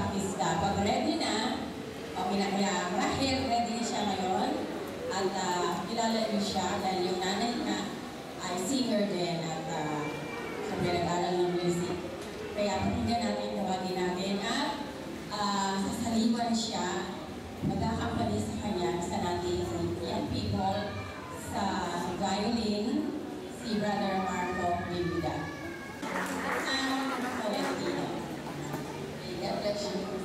mag-practice ka. Pag ready na, kaya marahil ready na siya ngayon. At kilala niyo siya dahil yung nanay niya ay singer din at sabi nag-aral ng music. Kaya pakinggan natin, tawagin natin at sasaliwan siya. Magkakampani sa kanya sa natin young people sa violin, si Brother Marco Bibida. God bless you.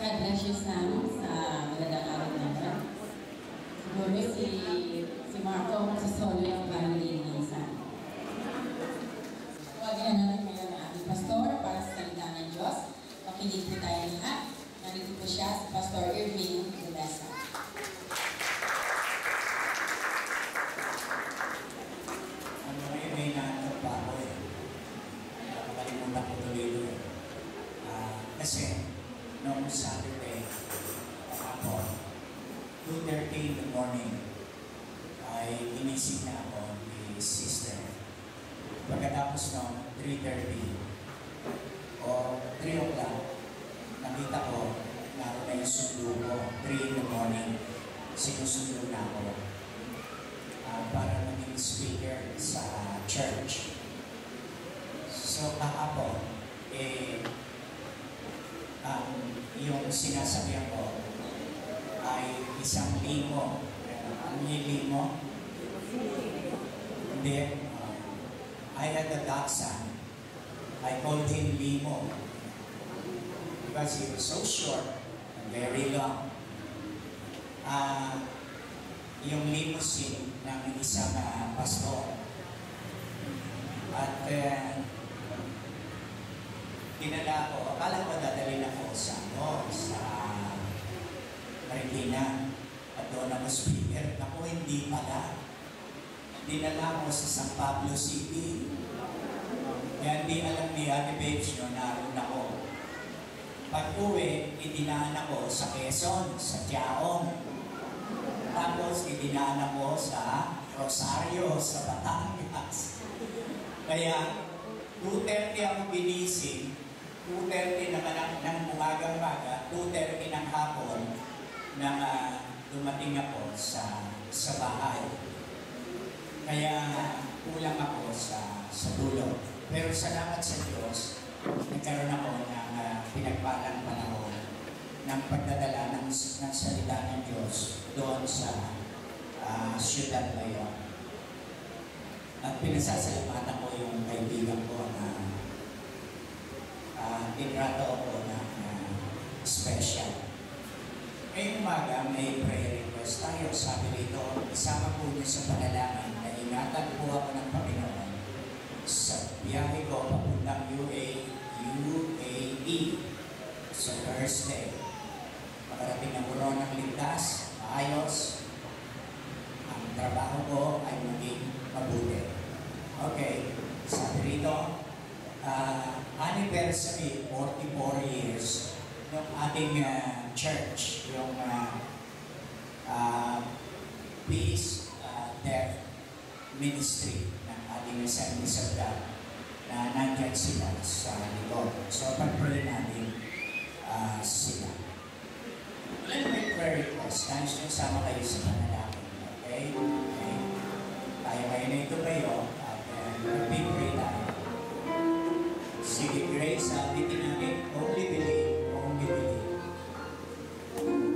God bless you, Sam, sa magandang araw natin. Siguro si Marco sa solo yung violin ni Sam. Tawagin na natin ngayon ang ating pastor para sa salita ng Diyos. Makinig po tayo lahat. Nandito po siya si Pastor Irving Rudasa. May naanap pa ako eh. Nakalimutan ko tuloy eh. Kasi, noong Saturday, ako, 2:30 in the morning ay inisip na ako ni sister. Pagkatapos noon, 3:30 o 3 o'clock, nakita ko naroon na yung sundo ko. 3 in the morning, sinusundo na ako para maging speaker sa church. So kahapon, yung sinasabihan ko ay 1,000. Ang limo? Hindi. I had a dachshund. I called him Limo because he was so short and very long. Yung limousine ng isang pastor. At dinala ko, akala ko dadalhin ako sa Marikina at doon ako speaker. Naku, hindi pala. Dinala ko sa San Pablo City. Kaya hindi alam ni Ate Babes nyo, naroon ako. Pag-uwi, idinaan ako sa Quezon, sa Tiaong. Tapos idinaan ako sa Rosario, sa Batangas. Kaya 2:30 ako binising, 2:30 naman ng umagang-maga, 2:30 ng hapon nang dumating ako sa bahay. Kaya kulang ako sa dulo. Pero salamat sa Diyos, nagkaroon ako ng pinagpalang panahon ng pagdadala ng salita ng Diyos doon sa siyudad na yun. At pinasasalamatan ko yung kaibigan ko na tinrato ako ng special. Ngayong umaga, may prayer request tayo. Sabi rito, isama po niyo sa panalangin na ingatan po ako ng Panginoon sa biyahe ko papuntang UAE sa Thursday. Makarating ang buron ng ligtas, maayos. Ang trabaho ko ay maging mabuti. Okay, sabi rito, anniversary, 44 years ng ating church, yung Peace Deaf Ministry ng ating Assemblies of God na nandyan sila sa likod. So, pag-pray natin sila. Let me pray request. Nais nyo sama kayo sa panalangin. Okay? Okay? Tayo kayo na ito kayo at mag-pray tayo. Sige, Grace, abitin natin, only believe, only believe. Only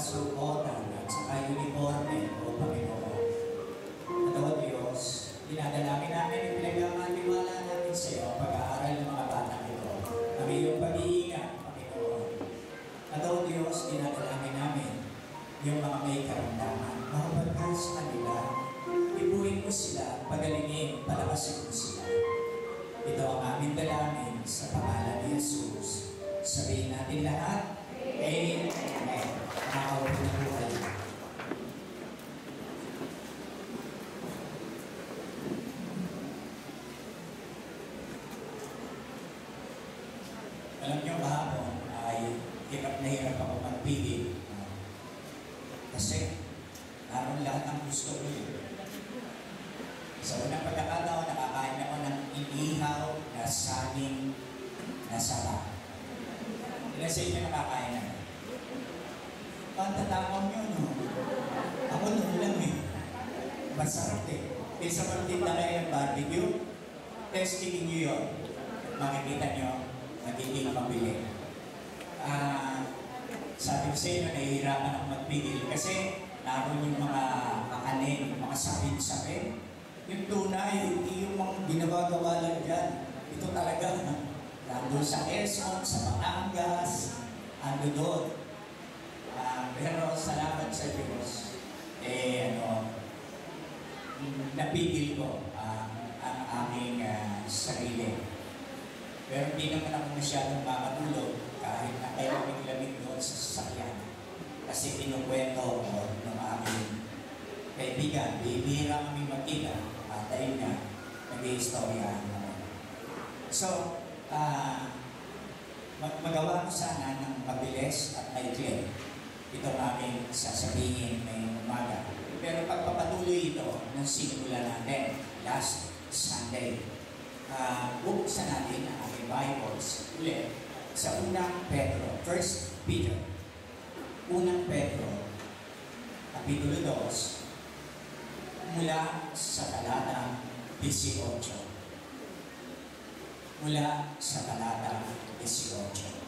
kasuotan at saka uniforme, O Panginoon. At O Diyos, dinadalangin namin, pinagmamatiwala namin sa iyo ang pag-aaral ng mga batang ito. Ang iyong pag-iingat, Panginoon. At O Diyos, dinadalangin namin yung mga may karamdaman. Makapagkas sa kanila, ibuhin mo sila, pagalingin, palakasin mo sila. Ito ang aming dalangin sa pangalan ni Jesus. Sabihin natin lahat, Amen. Nakaupo na po kayo. Alam niyo kahapon ay hirap na hirap ako magpili. Kasi naroon lahat ng gusto ko yun. Sa unang pagkakataon, nakakain ako ng inihaw na saging na saba. Ilan sa inyo nakakain na? Pantatapang nyo, no? Ako noon lang eh. Masarap eh. Kaysa magtinda kayo ng barbecue, testingin nyo yun. Makikita nyo, magiging mabili. Sabi ko sa inyo, nahihirapan ako magpigil kasi naroon yung mga kakanin, mga sapin-sapin. Yung tunay, hindi yung mga binabagawa lang dyan. Ito talaga, nandun sa Quezon, sa Batangas, ando doon. Pero salamat sa Diyos, napigil ko ang aming sarili. Pero hindi naman ako masyadong makatulog kahit na kayo lamig doon sa sasakyan. Kasi kinukwento ko ng aming kaibigan, bibihira kami magkita, at ayun nga, nag-i-istoryahan naman. So, magawa ko sana ng mabilis at maikli. Ito aming sasabihin ngayong umaga. Pero pagpapatuloy ito ng simula natin last Sunday, buksan natin ang ating Bibles ulit sa unang Pedro, 1 Peter. Unang Pedro, Kapitulo 2, mula sa talata 18. Mula sa talata 18.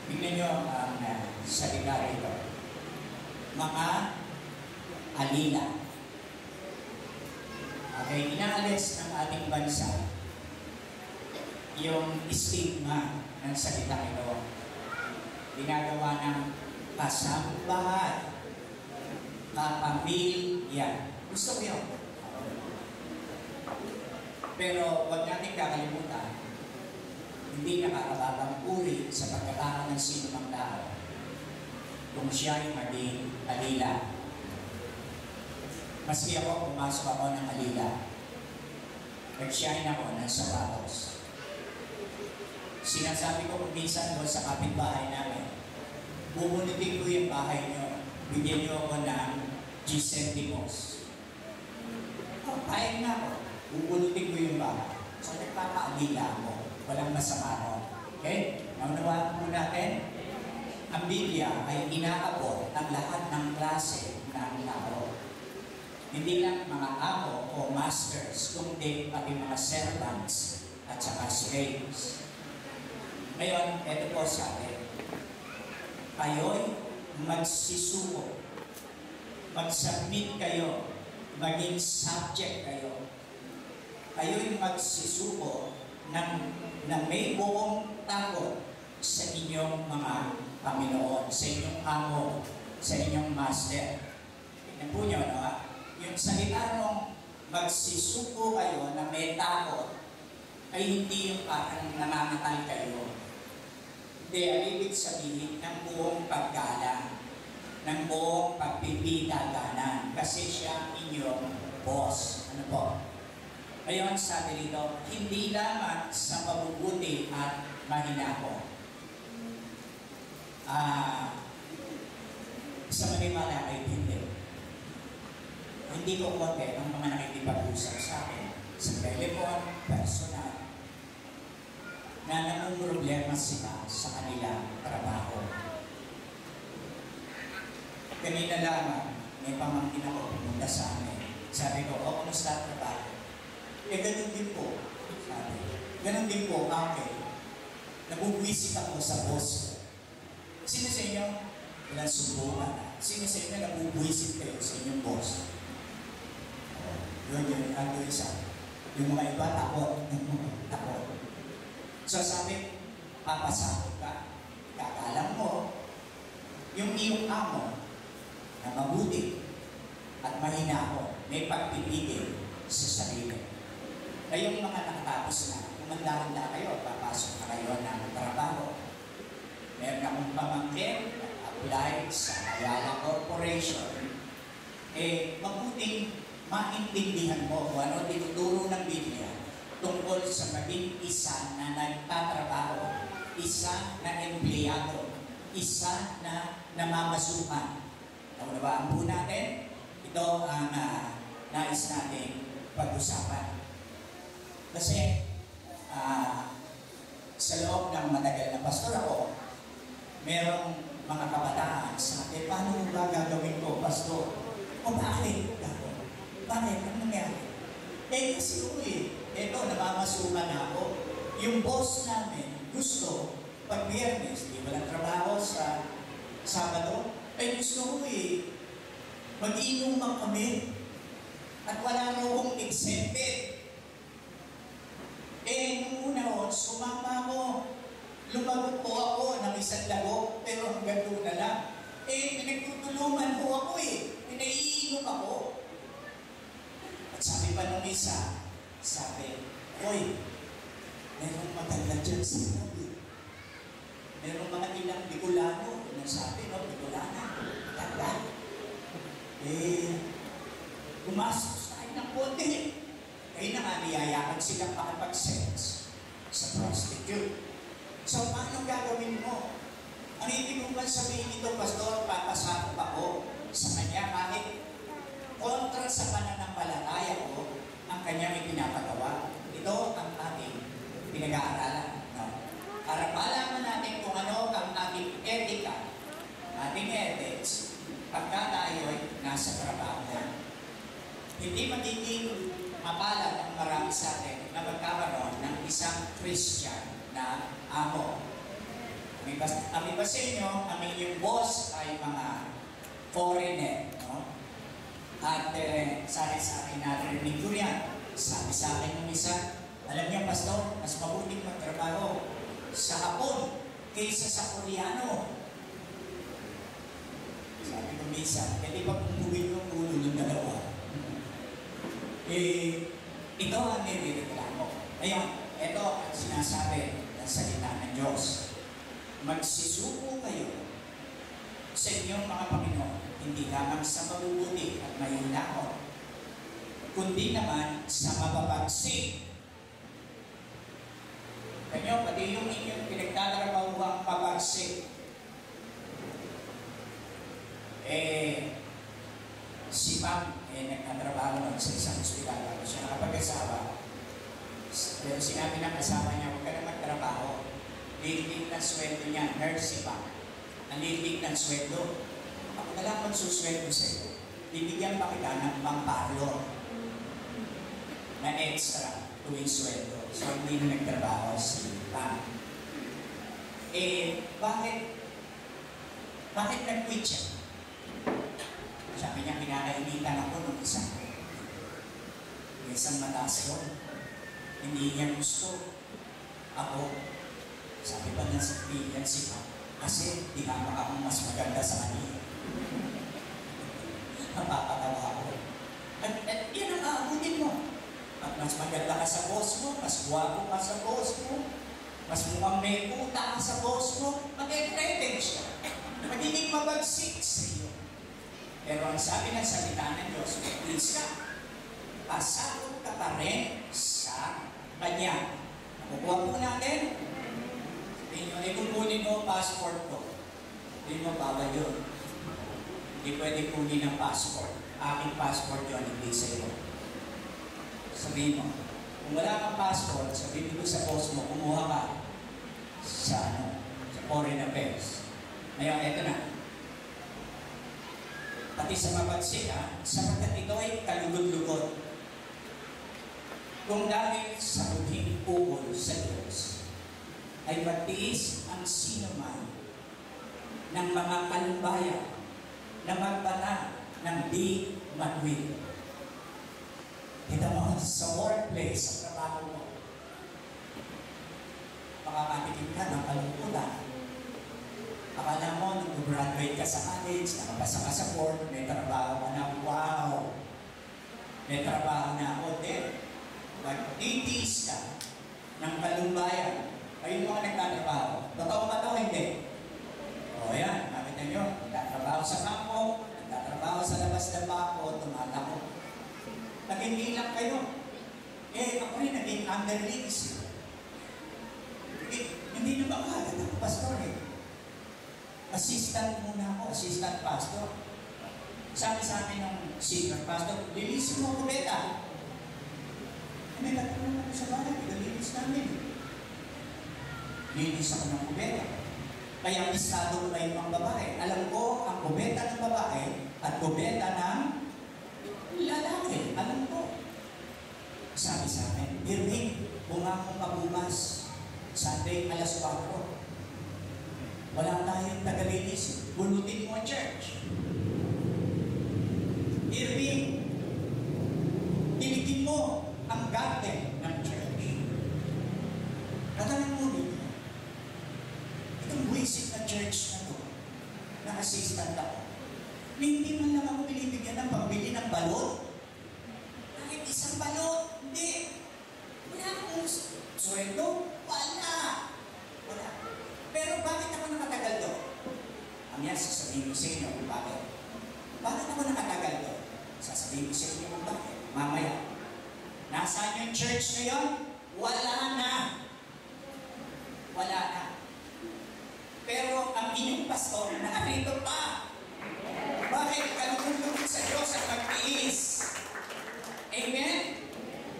Tingnan nyo ang salita rito. Mga alila. Okay, inaalis ng ating bansa yung stigma ng salita ito. Ginagawa ng kasambahan, kapamilya. Gusto ko yun. Pero huwag natin kakalimutan, hindi nakakababang uri sa pagkatao ng sino mang tao kung siya ay maging alila. Maski ako, pumasok ako ng alila. Nag-shine ako ng sapatos. Sinasabi ko kung minsan doon sa kapitbahay namin, bubunutin ko yung bahay nyo, bigyan nyo ako ng G-centimos. Pahig na ako, bubunutin ko yung bahay. So nagpapaalila ako. Walang masama ron. Okay? Naunawaan po natin, ang Biblia ay inaabot ang lahat ng klase ng tao. Hindi lang mga amo o masters, kundi pati mga servants at saka slaves. Ngayon, ito po sabi, kayo'y magsisuko, mag-submit kayo, maging subject kayo. Kayo'y magsisuko na may buong takot sa inyong mga Panginoon, sa inyong amo, sa inyong master. Tignan po nyo, no? Yung salita nung magsisuko kayo na may takot ay hindi yung parang namamatay kayo. Hindi, ang ibig sabihin ng buong paggalang, ng buong pagpipitaganan, kasi siya inyong boss. Ano po? Ngayon, sabi dito, hindi lamang sa mabubuti at mahinako. Sa manimala ay hindi. Hindi ko konti ang mga nakikipag-usap sa akin sa telephone, personal, na namumroblema sila sa kanilang trabaho. Kanina lamang, may pamangkin ako pumunta sa amin Sabi ko, oh, kumusta ang trabaho? Eh, ganun din po. Sabi, ganun din po, okay. Nabubwisit ako sa boss ko. Sino sa inyo? Walang subukan. Sino sa inyo nabubwisit kayo sa inyong boss? Oh, yun, ano isa. Yung mga iba, takot. Takot. So sabi, papasakot ka. Kakalam mo, yung iyong amo na mabuti at mahina may pagpipigil sa sarili. Kayong mga nakatapos na, kumandahan na kayo, papasok na kayo ng trabaho. Meron akong pamangkin, apply sa Ayala Corporation. Eh, mabuting maintindihan mo kung ano tinuturo ng Biblia tungkol sa maging isa na nagtatrabaho, isa na empleyado, isa na namamasukan. Naunawaan po natin, ito ang nais natin pag-usapan. Kasi sa loob ng matagal na pastor ako, merong mga kabataan sa akin, paano ba gagawin ko, pastor? O bakit? Bakit? Ano nangyari? Eh kasi eto, namamasukan na ako. Yung boss namin gusto, pag Biyernes, di walang trabaho sa Sabado, ay gusto mag-inuman kami. At wala na akong exempted. Eh, nung una ho, sumama ako. Lumagot po ako ng isang lago, pero hanggang doon na lang. Eh, pinagtutulungan ho ako Pinaiinom ako. At sabi pa nung isa, sabi, Hoy, merong matanda dyan sa nabi. Merong mga ilang Bicolano. Nang sabi, no, Bicolana, tanda. Eh, pumasok tayo ng konti. Kaya na nga, niyayakan silang makapag-sex sa prostitute. So, paano gagawin mo? Ang hindi mo ba sabihin ito, Pastor, papasakop ako sa kanya kahit kontra sa pananampalataya ko ang kanyang ipinapagawa. Ito ang ating pinag-aaralan. No? Para malaman natin kung ano ang ating etika, ating ethics, pagka tayo ay nasa trabaho. Hindi magiging mapalad ang marami sa atin na magkakaroon ng isang Christian na amo. Kami ba sa inyo, ang inyong boss ay mga foreigner, no? At sa akin narinig ko yan. Sabi sa akin ng isa, alam niyo, Pastor, mas mabuting magtrabaho sa Hapon kaysa sa Koreano. Sabi ko minsan, di ba pumuhin yung ulo ng dalawa? Ito ang nire-reklamo. Ngayon, ito ang sinasabi ng salita ng Diyos. Magsisuko kayo sa inyong mga Panginoon, hindi lamang sa mabubuti at mayunahon, kundi naman sa mababagsik. Kanyo, pati yung inyong pinagtatrabahuang mabagsik. Si Pam, nagtatrabaho nun sa isang hospital bago siya nakapag-asawa. Pero sinabi ng kasama niya, huwag ka na magtrabaho. Lilig ng sweldo niya, nurse si Pam. Ang lilig ng sweldo. Ako na lang magsusweldo sa iyo. Bibigyan pa kita ng pampalo na extra tuwing sweldo. So, hindi na nagtrabaho si Pam. Bakit nag-quit siya? Sabi niya, kinakainitan ako nung isang mataas ko. Hindi niya gusto. Ako, sabi pa niya si Pam, kasi di ka akong mas maganda sa kanila. Napapatawa ako. At yan ang aabutin mo. At mas maganda ka sa boss mo, mas guwapo ka sa boss mo, mas mukhang may puta ka sa boss mo, mag-e-threaten siya. Magiging mabagsik sa iyo. Pero ang sabi ng salita ng Diyos, please ka, pasakot ka pa rin sa Kanya. Nakukuha po natin, kukunin mo passport ko. Hindi mo bawal yun. Hindi pwede kunin ang passport. Aking passport yun, hindi sa iyo. Sabihin mo, kung wala kang passport, sabihin mo sa boss mo, kumuha ka sa foreign affairs. Ngayon, eto na. pati sa mabansin, sapagkat ito ay kalugod-lugod. Kung dahil sa buting ukol sa Diyos, ay magtiis ang sino man ng mga kalubayan na magbata ng di magwil. Kita mo, sa workplace, sa trabaho mo, makakatikim ka ng kalungkutan. Akala mo, nung graduate ka sa college, nakapasa ka sa board, may trabaho ka na, wow! May trabaho na ako din. Magtitiis ka ng kalumbayan. Ayun mga nagtatrabaho. Totoo ba ito? Hindi. O yan, nakita nyo, nagtatrabaho sa kampo, nagtatrabaho sa labas ng bako, tumatakbo. Naging lang kayo. Ako rin naging underlings. Hindi na ba agad ako, pastor Assistant muna ako, assistant pastor. Sabi sa akin ng senior pastor, lilisin mo ko beta. May katulong ako sa bahay, nililis namin. Linis ako ng kubeta. Kaya listado ko na yung mga babae. Alam ko ang kubeta ng babae at kubeta ng lalaki. Alam ko. Sabi sa akin, Irving, bunga kong mabumas. Sunday, alas 4. Wala tayong tagalinis. Bulutin mo ang church. Irving, tilikin mo ang garden ng church. Katalan mo rin. Itong basic na church na to, na assistant ako. Hindi man lang ako binibigyan ng pambili ng balot. Kahit isang balot, hindi. Wala akong sweldo. Wala. Pero bakit ako nakatagal doon? Amya, sasabihin ko sa inyo kung bakit. Bakit ako nakatagal doon? Sasabihin ko sa inyo kung bakit. Mamaya. Nasaan yung church ngayon? Wala na. Wala na. Pero ang inyong pastor, nakarito pa. Bakit? Kalugod-lugod sa Diyos ang magtiis. Amen?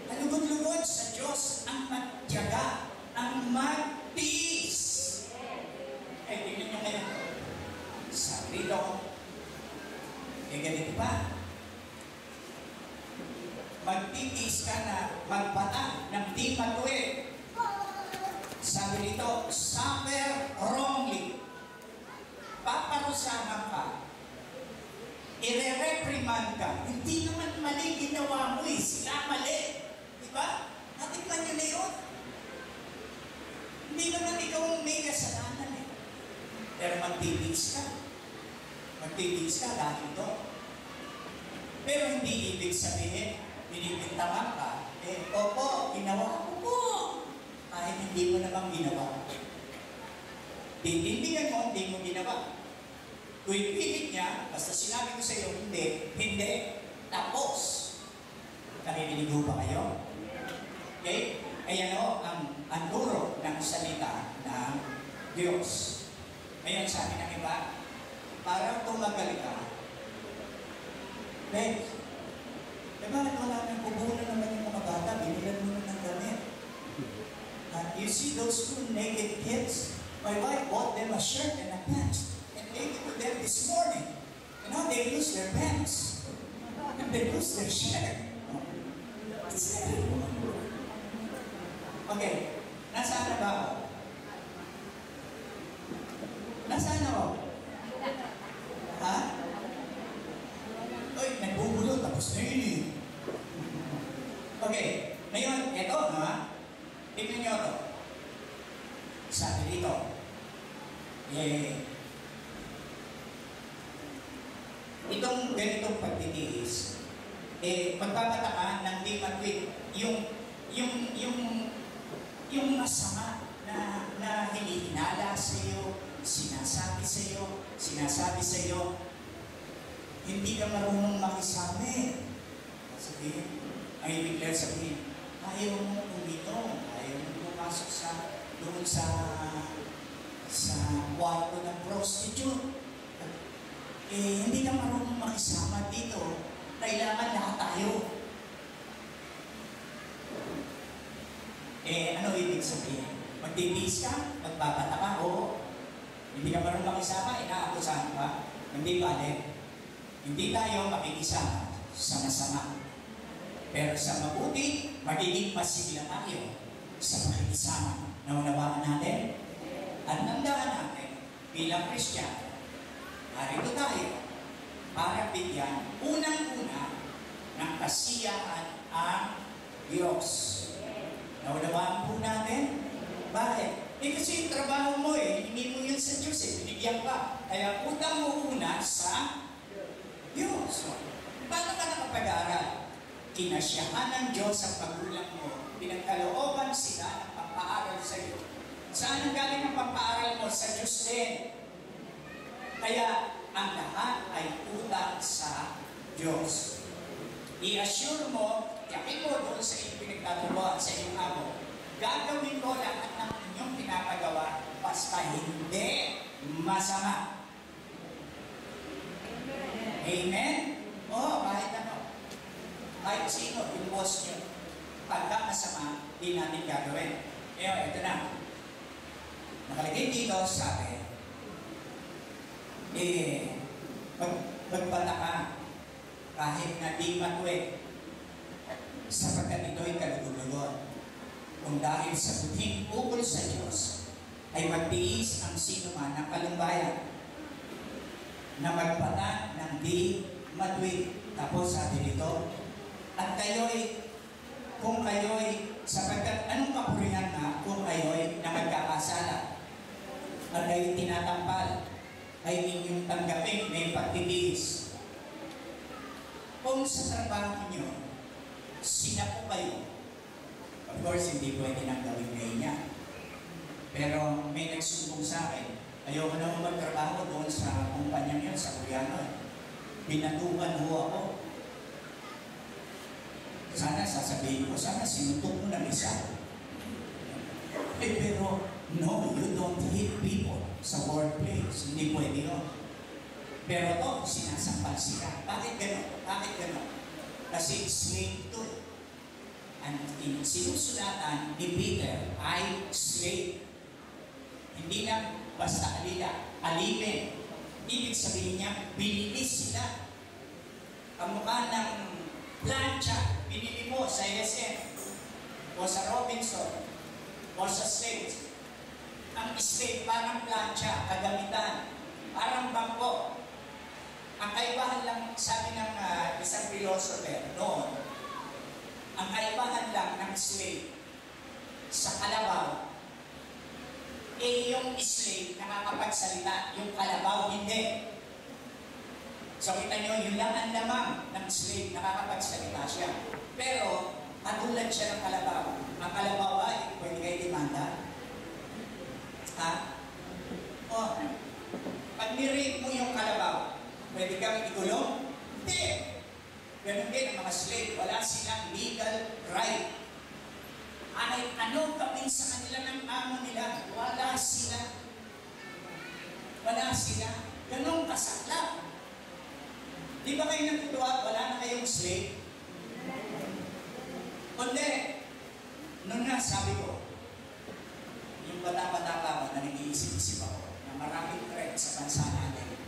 Kalugod-lugod sa Diyos ang magtiyaga, ang magtiis. Tingnan nyo ngayon. Sabi daw, ganito pa. Magtitiis ka na magbata ng di matuwid. Sabi dito, suffer wrongly. Paparusahan ka. Ire-reprimand ka. Hindi naman mali ginawa mo sila mali. Diba? Natikman nyo na yun. Hindi naman ikaw ang may kasalanan Pero magtitiis ka. Magtitiis ka dahil ito. Pero hindi ibig sabihin, binibintangan ka, opo, ginawa ko po. Kahit hindi mo namang ginawa. Tintindigan mo, hindi mo ginawa. Kung ipilit niya, basta sinabi ko sa iyo, hindi, tapos. Nakikinig ba kayo? Okay? Ayan o, ang duro ng salita ng Diyos. Ngayon, sabi ng iba, parang tumagal ka, bakit wala nang pupunan naman yung mga bata? Binilan mo na ng damit. You see those two naked kids? My wife bought them a shirt and a pants and gave it to them this morning. And now they lose their pants. And they lose their shirt. It's terrible. Okay, nasaan na ba ako? Nasaan ako? Ha? Uy, nagbubulot, tapos na yun Okay, ngayon, eto, tignan nyo ito. Sabi dito, itong ganitong pagtitiis, magpapataka ng di matwid, yung masama na hinihinala sa iyo, sinasabi sa iyo, hindi ka marunong makisami. Sabihin, ay declare sabihin, ayaw mo uminom, ayaw mo pumasok doon sa kwarto ng prostitute. Hindi ka marunong makisama dito. Kailangan lahat tayo. Ano ibig sabihin? Magtitiis ka? Magbabata ka? Oo. Hindi ka marunong makisama? Inaakusahan ka? Hindi bale. Hindi tayo makikisama sa masama. Pero sa mabuti, magiging masigla tayo sa pakikisama. Naunawaan natin? At nandaan natin bilang Kristiyano. Narito tayo para bigyan unang-una ng kasiyahan ang Diyos. Naunawaan po natin? Bakit? Kasi yung trabaho mo hindi mo yun sa Diyos binigyan ka. Kaya utang mo una sa Diyos. Paano ka nakapag-aaral? Kinasyahan ng Diyos ang pagulang mo. Pinagkalooban sila ng pampaaral sa iyo. Saan ang galing ang pampaaral mo? Sa Diyos din. Kaya ang lahat ay utang sa Diyos. I-assure mo, yakin mo doon sa iyong pinagtatuloan, sa iyong amo, gagawin ko lahat ng inyong pinapagawa basta hindi masama. Amen? Oo, kahit ano. Kahit sino, yung boss nyo. Pagka masama, di natin gagawin. Ito na. Nakalagay dito, sabi, magbata ka kahit na di matwe sapagkat ito'y kalugulugon. Kung dahil sa buting ukol sa Diyos ay magtiis ang sino man ng kalumbayan na magpata ng di matwe. Tapos sabi dito, at kayo'y kung kayo'y sapagkat anong kapurihan na kung kayo'y na magkakasala at kayo'y tinatampal ay inyong tanggapin may pagtitiis. Kung sa trabaho nyo, sinapo kayo, of course, hindi pwede nang gawin ngayon niya. Pero may nagsumbong sa akin, ayoko na magtrabaho doon sa kumpanya niya, sa Koreano. Binatukan ho ako. Sana sasabihin ko, sana sinutok mo ng isa. Pero, no, you don't hit people sa workplace. Hindi pwede yun. Pero to, sinasampal sila. Bakit gano'n? Bakit gano'n? Kasi slave to. Ang sinusulatan ni Peter ay slave. Hindi lang basta alila, alipin. Ibig sabihin niya, binili sila. Kamukha ng plancha, binili mo sa SM o sa Robinson o sa slave. Ang slave parang plancha, kagamitan, parang bangko. Ang kaibahan lang, sabi ng isang philosopher noon, ang kaibahan lang ng slave sa kalabaw, yung slave nakakapagsalita, yung kalabaw hindi. So kita nyo, yun lang ang lamang ng slave, nakakapagsalita siya. Pero, katulad siya ng kalabaw. Ang kalabaw ay, pwede kayo demanda? Ha? O, pag nirate mo yung kalabaw, pwede kang ikulong? Hindi. Ganun din ang mga slave, wala silang legal right. Ay, ano gawin sa kanila ng amo nila? Wala sila. Wala sila. Ganun kasaklap. Di ba kayo natutuwa? Wala na kayong slave? Kundi, noon nga sabi ko, yung bata-bata pa na nag-iisip-isip ako, na maraming threat sa bansa natin.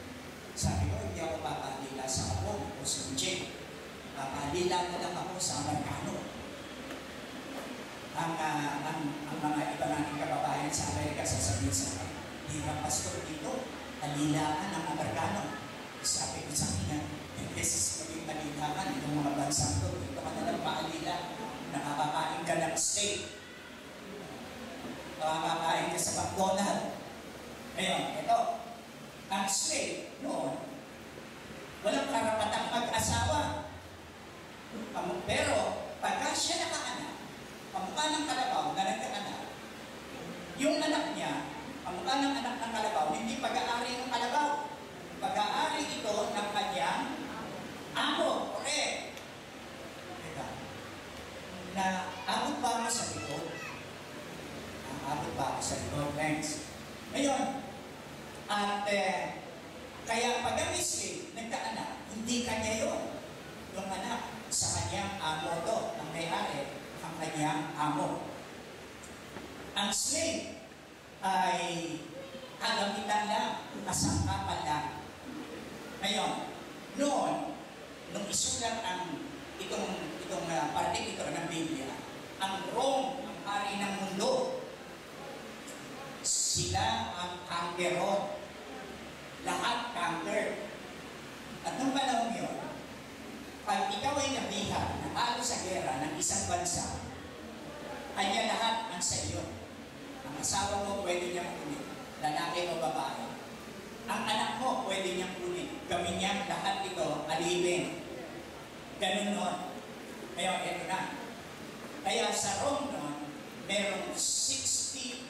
Sabi ko, hindi ako papalila sa Hapon o sa Uche. Papalila na lang ako sa Amerikano. Ang mga iba nating kababayan sa Amerika sasabihin sa akin, di ba pastor dito, alilaan ng Amerikano. Sabi ko sa kanya, beses maging talihaan itong mga bansang to, dito ka nalang paalila, nakakakain ka ng steak, nakakakain ka sa McDonald's. Ngayon, ito, ang slave noon, walang karapatang mag-asawa. Pero, pagka siya nakaanak, pamukha ng kalabaw na nagkaanak, yung anak niya, pamukha ng anak ng kalabaw, hindi pag-aari ng kalabaw. Pag-aari ito ng kanyang amo. Okay. Teka. Na abot ba ako sa likod? Abot ba ako sa likod? Thanks. Ngayon, at kaya pag ang slave nagkaanak, hindi kanya yun. Yung anak, sa kanyang amo to, ang may-ari, ang kanyang amo. Ang slave ay kagamitan lang, kasangkapan lang. Ngayon, noon, nung isulat itong parte ito ng Biblia, ang Rome, ang hari ng mundo, sila ang conqueror. Lahat conquered. At nung panahon yun, pag ikaw ay nabihan, natalo sa gera ng isang bansa, kanya lahat ang sa iyo. Ang asawa mo pwede niyang kunin, lalaki o babae. Ang anak mo pwede niyang kunin, gawin niyang lahat ito alipin. Ganun nun. Ngayon, ito na. Kaya sa Rome nun, merong 60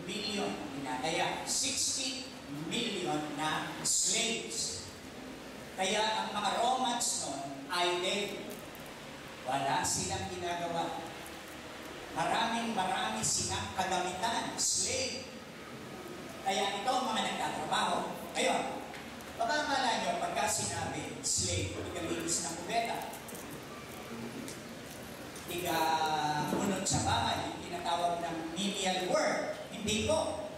million, kaya 60 million na slaves. Kaya ang mga Romans nun ay wala silang ginagawa. Marami silang kagamitan, slave. Kaya ito ang mga nagtatrabaho. Ngayon, baka akala nyo pagka sinabi slave, ikalinis ng kubeta, unod sa bahay, yung tinatawag ng menial work. Hindi po.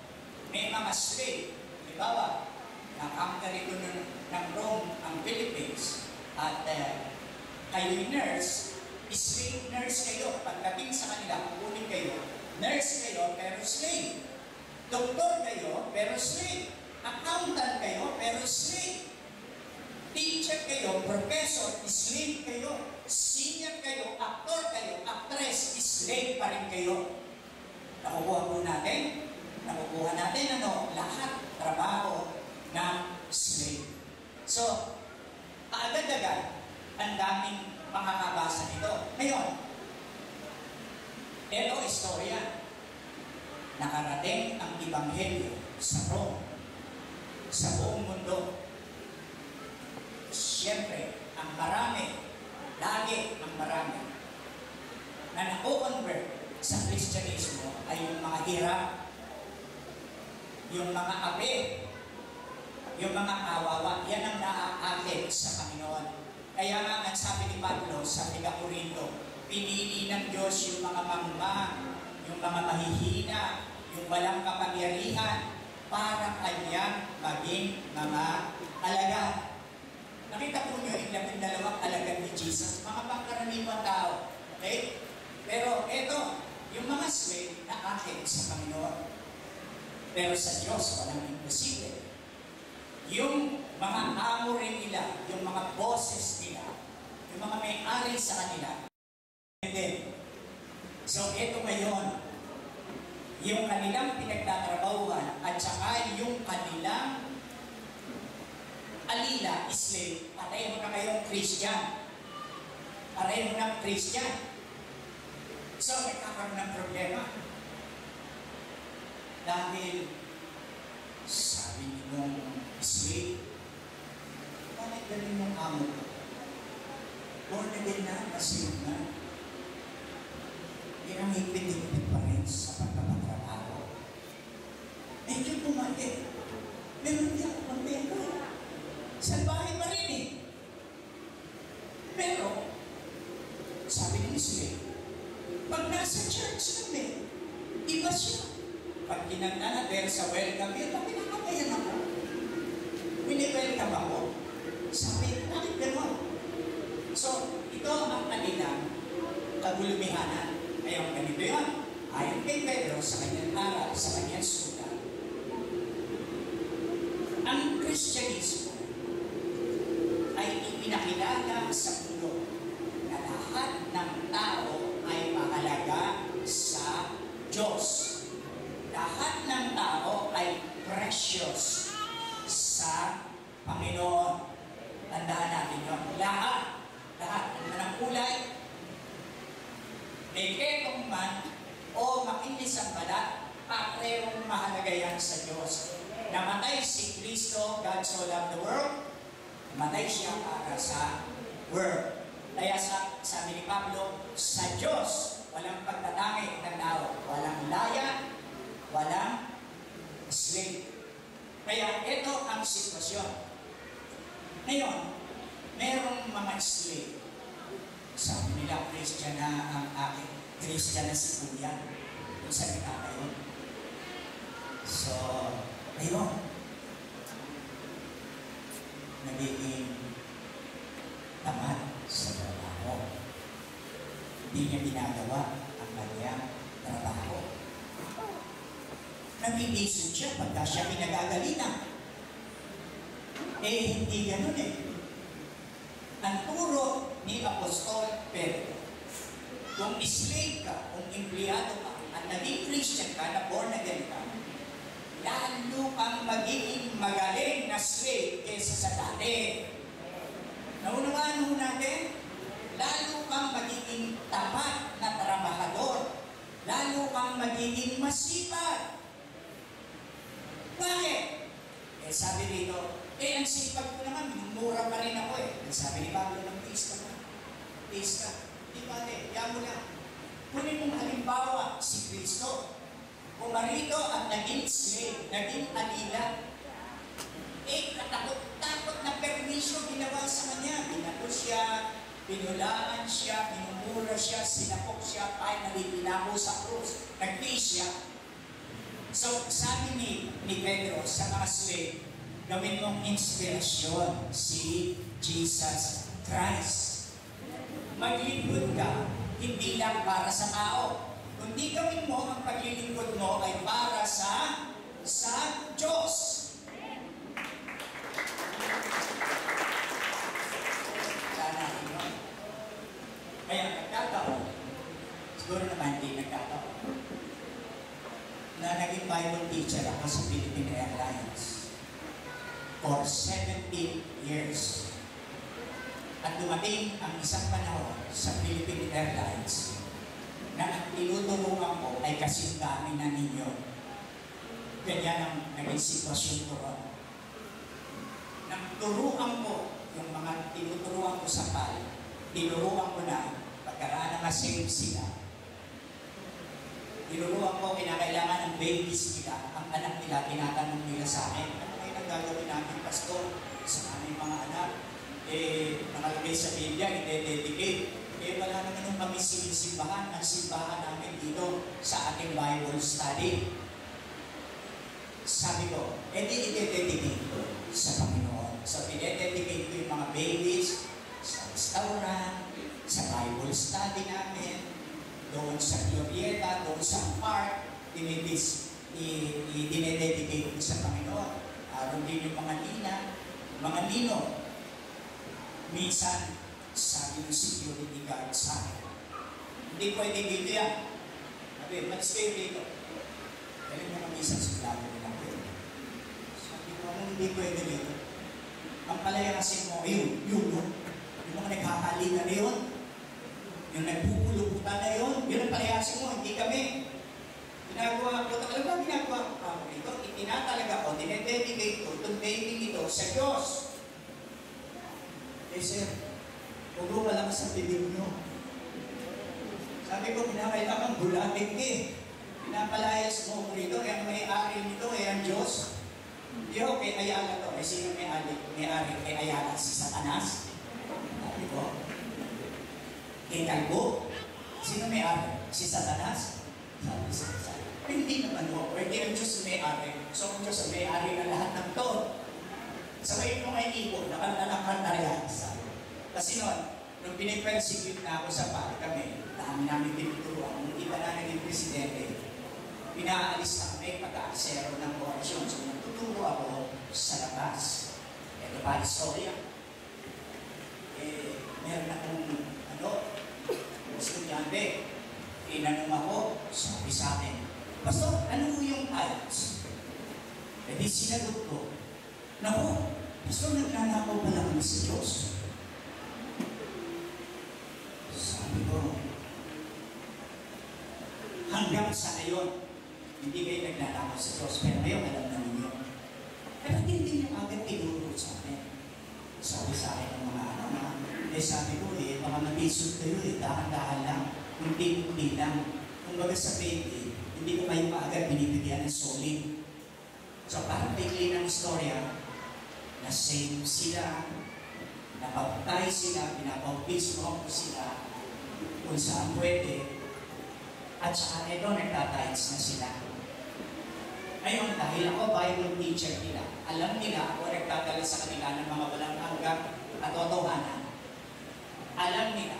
May mga slave. Halimbawa, nakamkari ko ng Rome ang Philippines at kayo'y nurse, slave nurse kayo. Pagdating sa kanila, kukunin kayo, nurse kayo, pero slave. Doktor kayo, pero slave. Accountant kayo, pero slave. Teacher kayo, professor, slave kayo. Senior kayo, actor kayo, actress, slave pa rin kayo. Nakukuha natin lahat trabaho ng slave. So, agad-agad, ang daming makakabasa nito. Ngayon, ito istorya. Nakarating ang Ebanghelyo sa Rome, sa buong mundo. Siyempre, ang marami, lagi ang marami, na naku-convert sa Kristyanismo ay yung mga hirap, yung mga api, yung mga kawawa. Yan ang naaakit sa Panginoon. Kaya nga ang sabi ni Pablo sa Corinto, pinili ng Diyos yung mga mangmang, yung mga mahihina, yung walang kapangyarihan, para kanyang maging mga alagad. Nakita po nyo yung 12 alagad ni Jesus, mga pangkaraniwang tao. Okay? Pero ito, yung mga slave na akin sa Panginoon. Pero sa Diyos, walang imposible. Yung mga amo rin nila, yung mga bosses nila, yung mga may-ari sa kanila. So ito ngayon, yung kanilang pinagtatrabahuhan at saka yung kanilang alila, slave, pareho na kayong Christian. Pareho ng Christian. So, nagkakaroon ng problema. Dahil, sabi nung slave, bakit galing yung amo ko? Born again na, nasilip na. Yan ang higpit-higpit pa rin sa pagpapatrabaho. Medyo bumalik. Pero hindi ako magpego. Salbahe pa rin eh. Pero, sabi ni slave, pag nasa church namin, iba siya. Pag kinanta na dahil sa welcome yun, pinakamayan ako. Wini-welcome ako. Sabi, bakit gano'n? So, ito ang kanilang kagulumihanan. Ngayon, ganito yun. Ayon kay Pedro sa kanyang aral, sa kanyang sulat, ang Kristyanismo ay ipinakilala sa mundo na lahat ng tao ay mahalaga sa Diyos. Lahat ng tao ay precious sa Panginoon. Tandaan natin yun. Lahat. Ano ng kulay, may ketong man, o makinis ang balat, patrehong mahalaga yan sa Diyos. Namatay si Kristo, God so loved the world, namatay siya para sa world. Kaya sabi ni Pablo, sa Diyos, walang pagtatangi ng tao, walang laya, walang slave. Kaya ito ang sitwasyon. Ngayon, merong mga slave. Sabi nila, Christian na ang akin. Christian na si Kuya. Yung salita na yun. So, ayun. Nagiging tamad sa trabaho. Hindi niya ginagawa ang kanyang trabaho. Nabibisod siya pagka siya pinagagalitan. Hindi ganun eh. Ang turo ni Apostol Pedro, kung slave ka, kung empleyado ka, at naging Christian ka, na born again ka, lalo kang magiging magaling na slave kaysa sa dati. Naunawaan mo natin? Lalo kang magiging tapat na trabahador. Lalo kang magiging masipag. Bakit? Sabi dito, ang sipag ko naman, minumura pa rin ako eh. Sabi ni Pablo, mag-tiis ka na. Tiis ka. Di ba, yan mo lang. Kunin mong halimbawa, si Kristo. Pumarito at naging slave, naging alila. Katakot-takot na permisyo ginawa sa kanya. Binato siya, pinulaan siya, minumura siya, sinapok siya, finally pinako sa krus. Nag-tiis siya. So, sabi ni Pedro sa mga slave, gawin mong inspirasyon si Jesus Christ. Maglingkod ka, hindi lang para sa tao. Kundi gawin mo ang paglilingkod mo ay para sa Diyos. Sana yun. Kaya nagkataon, siguro naman hindi nagkataon, na naging Bible teacher ako sa Philippine Airlines for 17 years. At dumating ang isang panahon sa Philippine Airlines na ang tinuturuan ko ay kasing dami na ninyo. Ganyan ang naging sitwasyon ko ron. Nang turuan ko yung mga tinuturuan ko sa PAL, tinuruan ko na pagkaraan na save sila. Tinuruan ko, kinakailangan ng babies nila, ang anak nila, tinatanong nila sa akin, ano kayo nang gagawin natin, pastor, sa aming mga anak? Nakalagay sa Biblia, i-dedicate. Wala naman nung kami sinisimbahan, ang simbahan namin dito sa ating Bible study. Sabi ko, i-dedicate ko sa Panginoon. So, i-dedicate ko yung mga babies sa restaurant, sa Bible study namin, doon sa Glorieta, doon sa park, dinededicate ko sa Panginoon. Aron din yung mga nino. Minsan, sabi ng security guard sa akin, hindi pwede dito yan. Sabi, mag-stay dito. Galing mo minsan sa plano nila. Sabi ko, hindi pwede dito. Ang palayasin mo, yung mga nagkakalitan na yun, yung nagpupuluputan na yun ang palayasin mo, hindi kami. Ginagawa ko, alam ba ginagawa ko ito? Itinatalaga ko, dinededicate ko, itong baby ito sa Diyos. Sir, huwag mo wala ka sa bibig nyo. Sabi ko, pinakailangan bulatin eh. Pinapalayas mo rito, ang may-ari nito ang Diyos. Hindi ako kay Ayala to. Sino may-ari kay Ayala? Si Satanas? Sabi ko, kay Kalbo? Sino may-ari? Si Satanas? Sabi si Satanas. Hindi naman mo. Pwede ang Diyos may-ari. So ang Diyos may-ari na lahat ng to. Sabay mo ay ipon, nakalalakan na yan. Kasi nung pinipersecute na ako sa pari kami, dami namin tinuturuan, nung iba na naging presidente, pinaalis na kami pagka-asero ng korupsyon. So natuturo ako sa labas. Ito pa istorya. Meron akong estudyante. Inanong ako, sabi sa akin, Pastor, ano yung tithes? Di sinagot ko, naku, Pastor, nagnanakaw pala kami sa Diyos. Sabi ko, hanggang sa ngayon, hindi kayo nagnanakaw sa Diyos, pero ngayon alam na ninyo. Pero hindi niyo agad tinuro sa akin. Sabi sa akin ng mga anak, sabi ko, baka mag-isot kayo, dahan-dahan lang, hindi lang. Kung baga sa baby, hindi ko kayo maagad binibigyan ng solid. So parang bigli ng istorya, na-save sila, napapatay sila, pinapaupismo ko sila, kung saan pwede, at saka ito, nagtatides na sila. Ngayon, dahil ako Bible teacher nila, alam nila ako nagdadala sa kanila ng mga walang hanggang katotohanan. alam nila,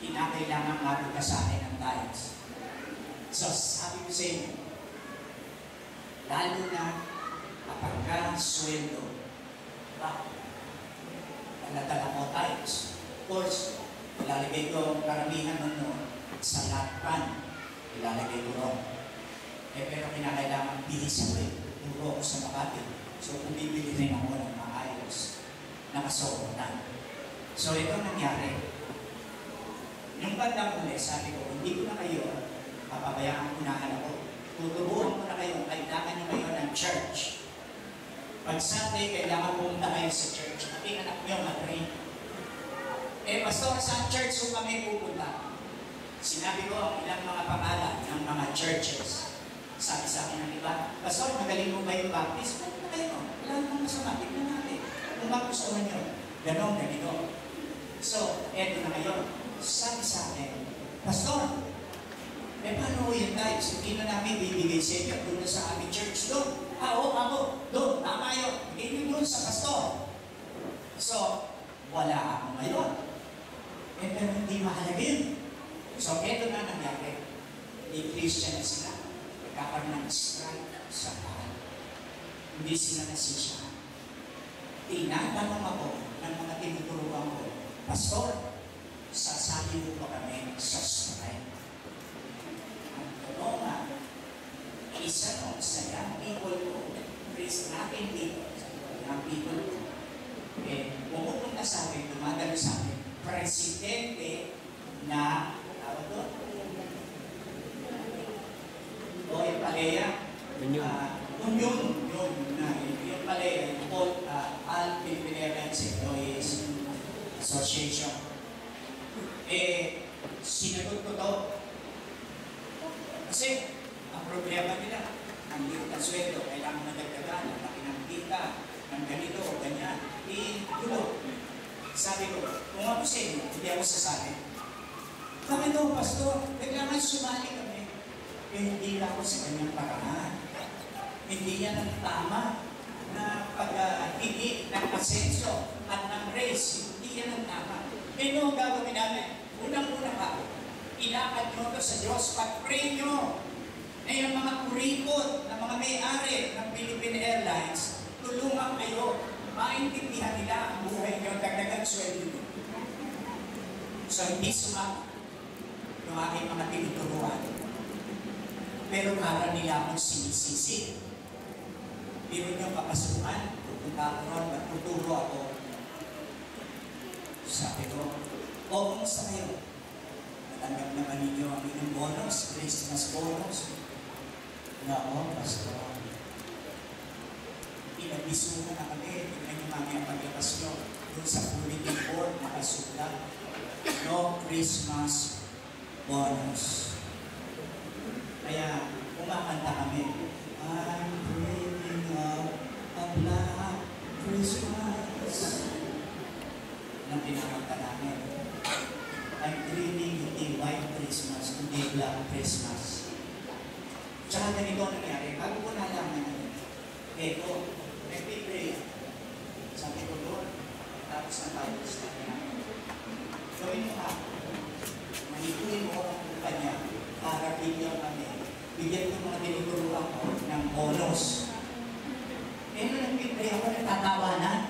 kinakailangan marikasahin ang tithes. So, sabi ko sa inyo, lalo na kapag ka sweldo, nalatala mo tithes. Of course, ilalagay ko ang karamihan nun sa lakpan. Ilalagay ko ron. Pero kinakailangan bihisan ko turo ko sa Makati. So, bumibili rin ako ng maayos na kasokotan. So, ito nangyari. Yung bandang uli, sabi ko, hindi ko na kayo papabayaan unahan ako. Tuturuan ko na kayo, kailangan nyo ngayon ng church. Pag Sunday, kailangan pumunta kayo sa church. Pati anak nyo, mag-train. Pastor, saan church ko kami pupunta? Sinabi ko ang ilang mga pangalan ng mga churches. Sabi sa akin ng iba, Pastor, magaling mo ba yung baptist? Pwede na kayo. Wala namang masama. Tignan natin. Kung magustuhan nyo, ganong, ganito. So, eto na ngayon. Sabi sa akin, Pastor, paano yun tayo? Hindi na namin bibigay sa inyo doon sa aming church doon. Oo, ako, doon, tama yun. Hindi doon sa pastor. So, wala ako ngayon. Pero hindi mahalaga yun. So, eto na nangyari. Ni-Christian na sila. Nagkakaroon ng strike sa tahan. Hindi sila nasisya. Tinatanong ako ng mga tinuturuan ko, Pastor, sasali mo pa kami sa strike. Oo nga, isa no, sa young people ko, praise natin dito, sa young people ko, pumupunta sa akin, dumadalo sa akin, presidente na, tawag doon? O, yung Palea? Union, yung Palea, yung All Philippines Employees Association. Sinagot ko to. Kasi, ang problema nila, ang liit ng sweldo, kailangan madagdagan, ang laki ng kita, ng ganito, ganyan. Gulo. Sabi ko, kung ako sa inyo, hindi ako sasabi. Bakit daw, Pastor? Kailangan sumali kami. Hindi lang ako sa kanyang paraan. Hindi yan ang tama na pag-higi ng asenso at ng race. Hindi yan ang tama. Ano ang gagawin namin? Unang-una ka, ilakad nyo ito sa Diyos, pag-pray nyo na yung mga kuripot na mga may-ari ng Philippine Airlines, tulungan kayo, maintindihan nila ang buhay nyo, dagdagan sweldo nyo. So, hindi sumama yung aking mga tinuturuan. Pero para nila akong sinisisi. Pero nyo papasukan, pupunta ako ron, magtuturo ako. Sabi ko, kumusta kayo? Natanggap naman ninyo ang inyong bonus, Christmas bonus. Nako, Pastor. Pinabisuhan na kami, tingnan yung mga paglabas nyo. Doon sa bulletin board, nakasulat, no Christmas bonus. Kaya, kumakanta kami, I'm dreaming of a black Christmas. Nang pinakanta namin. I'm dreaming hindi white Christmas, hindi black Christmas. Tsaka ganito ang nangyari. Bago ko nalaman yun, eto, nag-pray. Sabi ko, Lord, tapos na Bible study namin. Gawin mo ako. Manituin mo ang kumpanya para bigyan kami. Bigyan ko mga tinuturuan ko ng bonus. Ano nag-pray ako, natatawanan.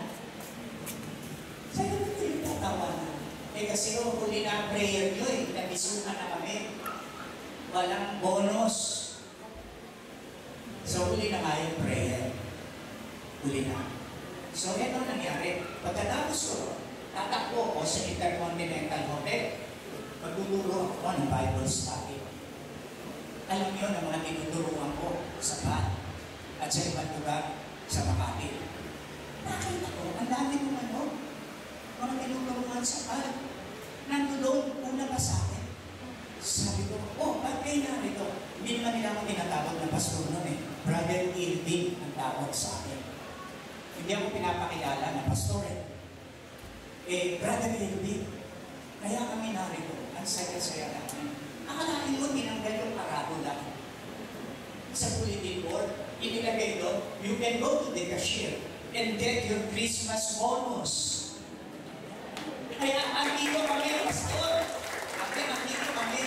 Sa'yo na ito yung tatawanan. Kasi nung huli na ang prayer nyo, nabisuhan na kami. Walang bonus. So, huli na nga yung prayer. Huli na. So, ito nangyari. Pagkatapos ko, tatakbo ko sa Intercontinental Hotel. Magtuturo ako ng Bible study. Alam nyo na mga tinuturuan ko sa Bat at sa ibang lugar sa Makati. Nakita ko, ang dami kong mga tinuturuan sa Bat. Nandun, una pa sa akin. Sabi ko, ba't kayo narito? Hindi naman nila ako tinatawag na pastor nun eh. Brother Irving ang tawag sa akin. Hindi ako pinapakilala na pastor eh. Brother Irving, kaya kami narito. Ang saya-saya namin. Akalain mo, tinanggal yung parabola. Sa bulletin board, inilagay doon, you can go to the cashier and get your Christmas bonus. Kaya andito kami, pastor. Andito kami.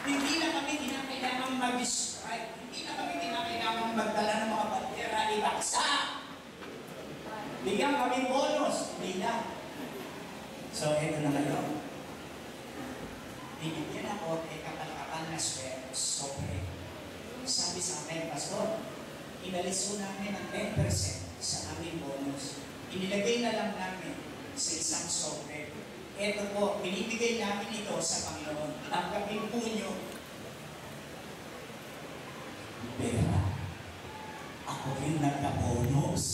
Hindi na kami kinakailangan mag-strike. Hindi na kami kinakailangan magdala ng mga bandera ibaksa. Bigyan kami bonus. Hindi na. So, ito na ngayon. Binigyan ako ay kapal-kapal na sweat. Sobre. Sabi sa akin, pastor, inalis ko namin ang 10% sa aming bonus. Inilagay na lang namin sa isang sobre. Ito po, binibigay namin ito sa Panginoon. Tanggapin po nyo. Pera. Ako rin nagka-bonus.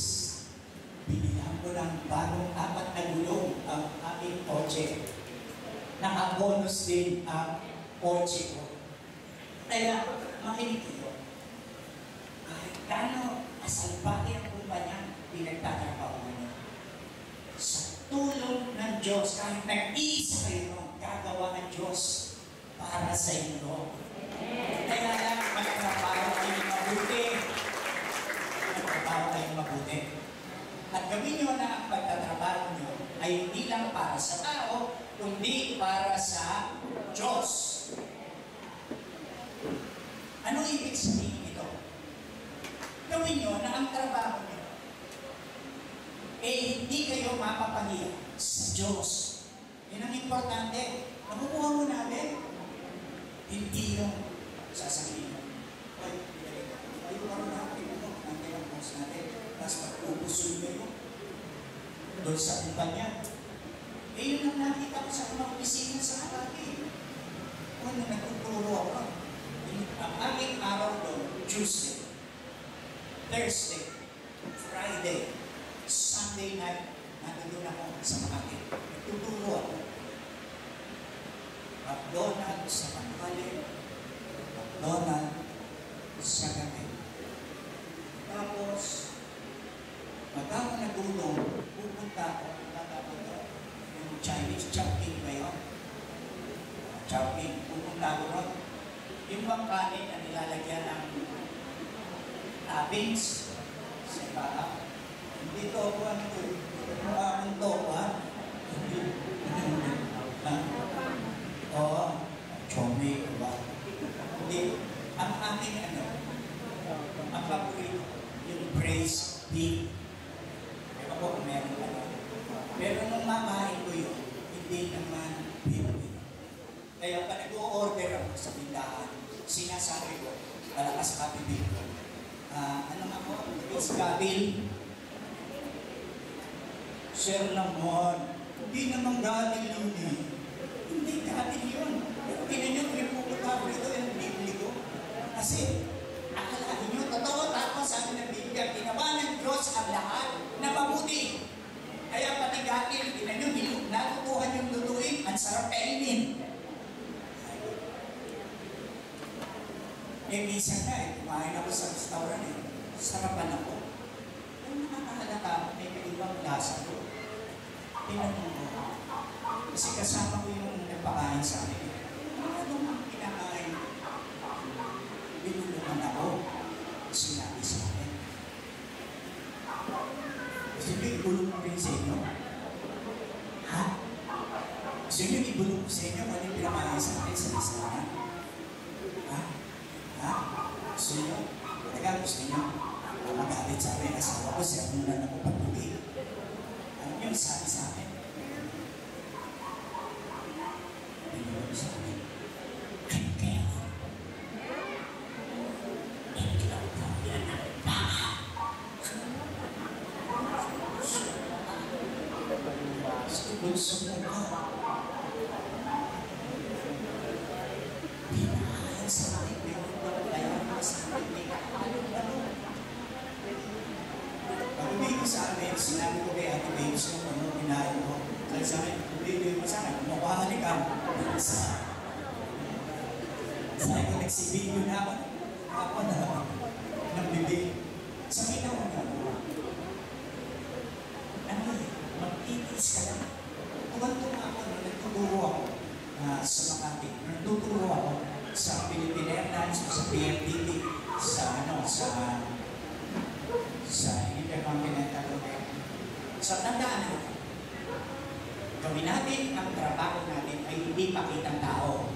Binigyan ko ng bagong 4 na gulong ang aming kotse. Naka-bonus din ang kotse ko. Kaya, makinig kayo. Kahit gano'n asalbati ang kumpanya, pinagtatrabaho niyo. Sa tulong ng Diyos, kahit nag-iisa kayo, gagawa ng Diyos para sa inyo. Kaya lang, magtrabaho kayong mabuti. Magtrabaho kayong mabuti. At gawin nyo na ang pagtatrabaho nyo ay hindi lang para sa tao, kundi para sa Diyos. Ano ibig sabihin ito? Gawin nyo na ang trabaho nyo hindi kayo mapapahiya sa Diyos. Yan ang importante. Nakukuha mo natin. Hindi yung sasabihin mo. Ay, parang natin ito. Natin ang boss natin. Tapos pag-ubusun nyo yun. Doon sa kumpanya. Yun ang nakita ko sa mga opisina sa Akaki. Kung nagtuturo ako. Ang aming araw doon, Tuesday, Thursday, Friday, Sunday night, nandun ako sa Makati. Nagtuturo ako. McDonald's sa Pangkali, McDonald's sa gabi. Tapos, magkako nagulong, pupunta ako, yung Chinese Chowking ba yun? Chowking, pupunta ako ron. Yung bang kanin na nilalagyan ng toppings sa ibabaw. Hindi to ako ano ito. Ang to ha? Hindi. Oo. Chomi. Hindi. Ang aking ano, ang paborito, yung braised beef. Ewan ko kung meron ano. Pero nung makain ko yun, hindi naman beef. Kaya pa nag-o-order ako sa tindahan, sinasabi ko, malakas ka bibig ko. Anong ako? It's gabil. Sir naman, hindi naman gabil yun eh. Hindi gabil yun. Pero pinanyo, pinupunta ko ito yung bibli ko. Kasi, akalain nyo, totoo tapos sabi ng Biblia, ginawa ng Diyos ang lahat na mabuti. Kaya pati gabil, pinanyo, natutuhan yung lutuin, ang sarap kainin. Minsan na kumain ako sa restaurant sarapan ako. Kung nakakahalata, may kaibang lasa ko. Tinanong ko. Kasi kasama ko yung nagpakain sa akin. Ano ang kinakain? Binulungan ako. Sinabi sa akin. Sige, ibulong mo rin sa inyo. Ha? Sige, ibulong ko sa inyo kung ano yung pinakain sa akin sa restaurant. Ha? Ha? Gusto nyo? Teka, gusto nyo? Magalit sa akin, asawa ko, siya muna na ko pagputi. Ano yung sabi sa akin? Pinulong sa akin. Kaya ako. Hindi ako yan ang baka. Gusto mo ka. Pinakain sa akin. Pag-ibig ko sa amin, sinabi ko kay Ate Babes kung ano pinahin ko. Kaya sa akin, pag-ibig mo sa akin, mukha ka ni Cam. Sabi ko, nagsibigyo na ako. Ako na ng bibig. Sabi na ako na. Ano eh, mag-itis ka lang. Tuwan-tuwa ako, nagtuturo ako sa Makati. Nagtuturo ako sa Philippine Airlines, sa PLDT, sa Intercontinental Hotel. Sa tandaan na, Gawin natin ang trabaho natin ay hindi pakitang tao.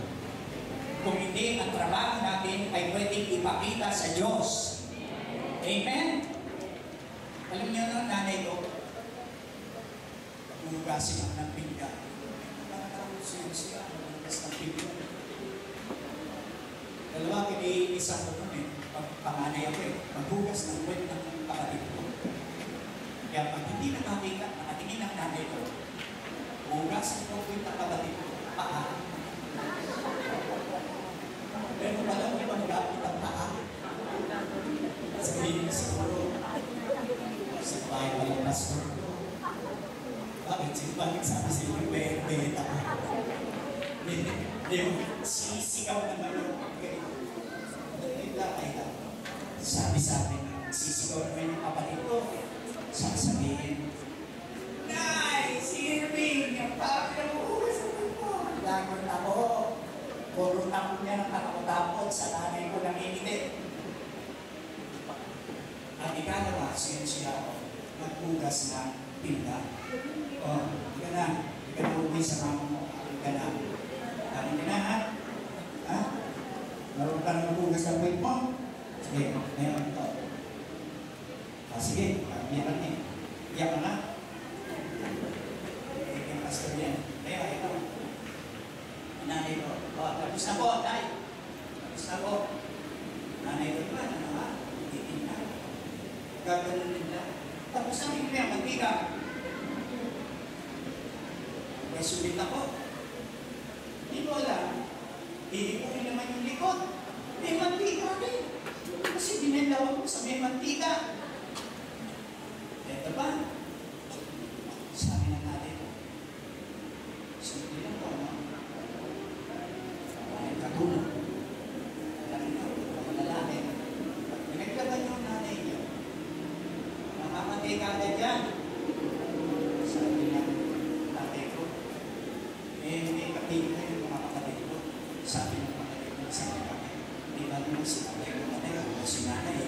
Kung hindi, ang trabaho natin ay pwedeng ipakita sa Diyos. Amen? Alam niyo no, nanay ko, hugasin ako ng pinggan. Parang siya, hugas ng pinggan. Dalawa, kiniisang ko nun panganay ako maghugas ng buwan ng kapatid ko. Kaya pag hindi nakakita, nakatingin ang nanay ko, hugasan ko buwan ng kapatid ko, paa. Pero pala may pag-gamit ang paa. Sabihin na siguro, sa bahay walang pastor ko. Bakit sabi sa inyo, bete ako. Sisigaw naman yung sabi sa akin, sisigaw naman yung kapatid ko. Sasabihin, Nay, si Irving, yung papi na uusan ako. Lagot ako. Puro takot niya ng katakot sa nanay ko nangingitit. At ikalawa, siya ako, maghugas ng pinggan. Hindi ka na uwi sa mama mo. Hindi ka na, ha? Ha? Meron ka na maghugas ng pinggan mo? Sige, meron ito. Sige, meron niya. Iyak ka na. Yung pastor yan. Kaya ito. Nanay ko. Tapos na po, tay. Tapos na po. Nanay ko ba? Ano ba? Hindi na. Gaganon nila. Tapos na rin kaya mantika. May sulit ako. Hindi ko alam. Hindi ko rin naman yung likod. May mantika rin. Kasi dinalaw ko sa may mantika. Ito ba? Sabi na natin. Simple lang po, no? Ay, katulad. Alam niyo, mga lalaki. Pinaglaban yung nanay niyo. Mamamatay ka agad yan. Sabi niya, tatay ko, may kapatid na yung mga kapatid ko. Sabi ng kapatid ko, sabi kami, di ba naman si tatay ko matay o si nanay?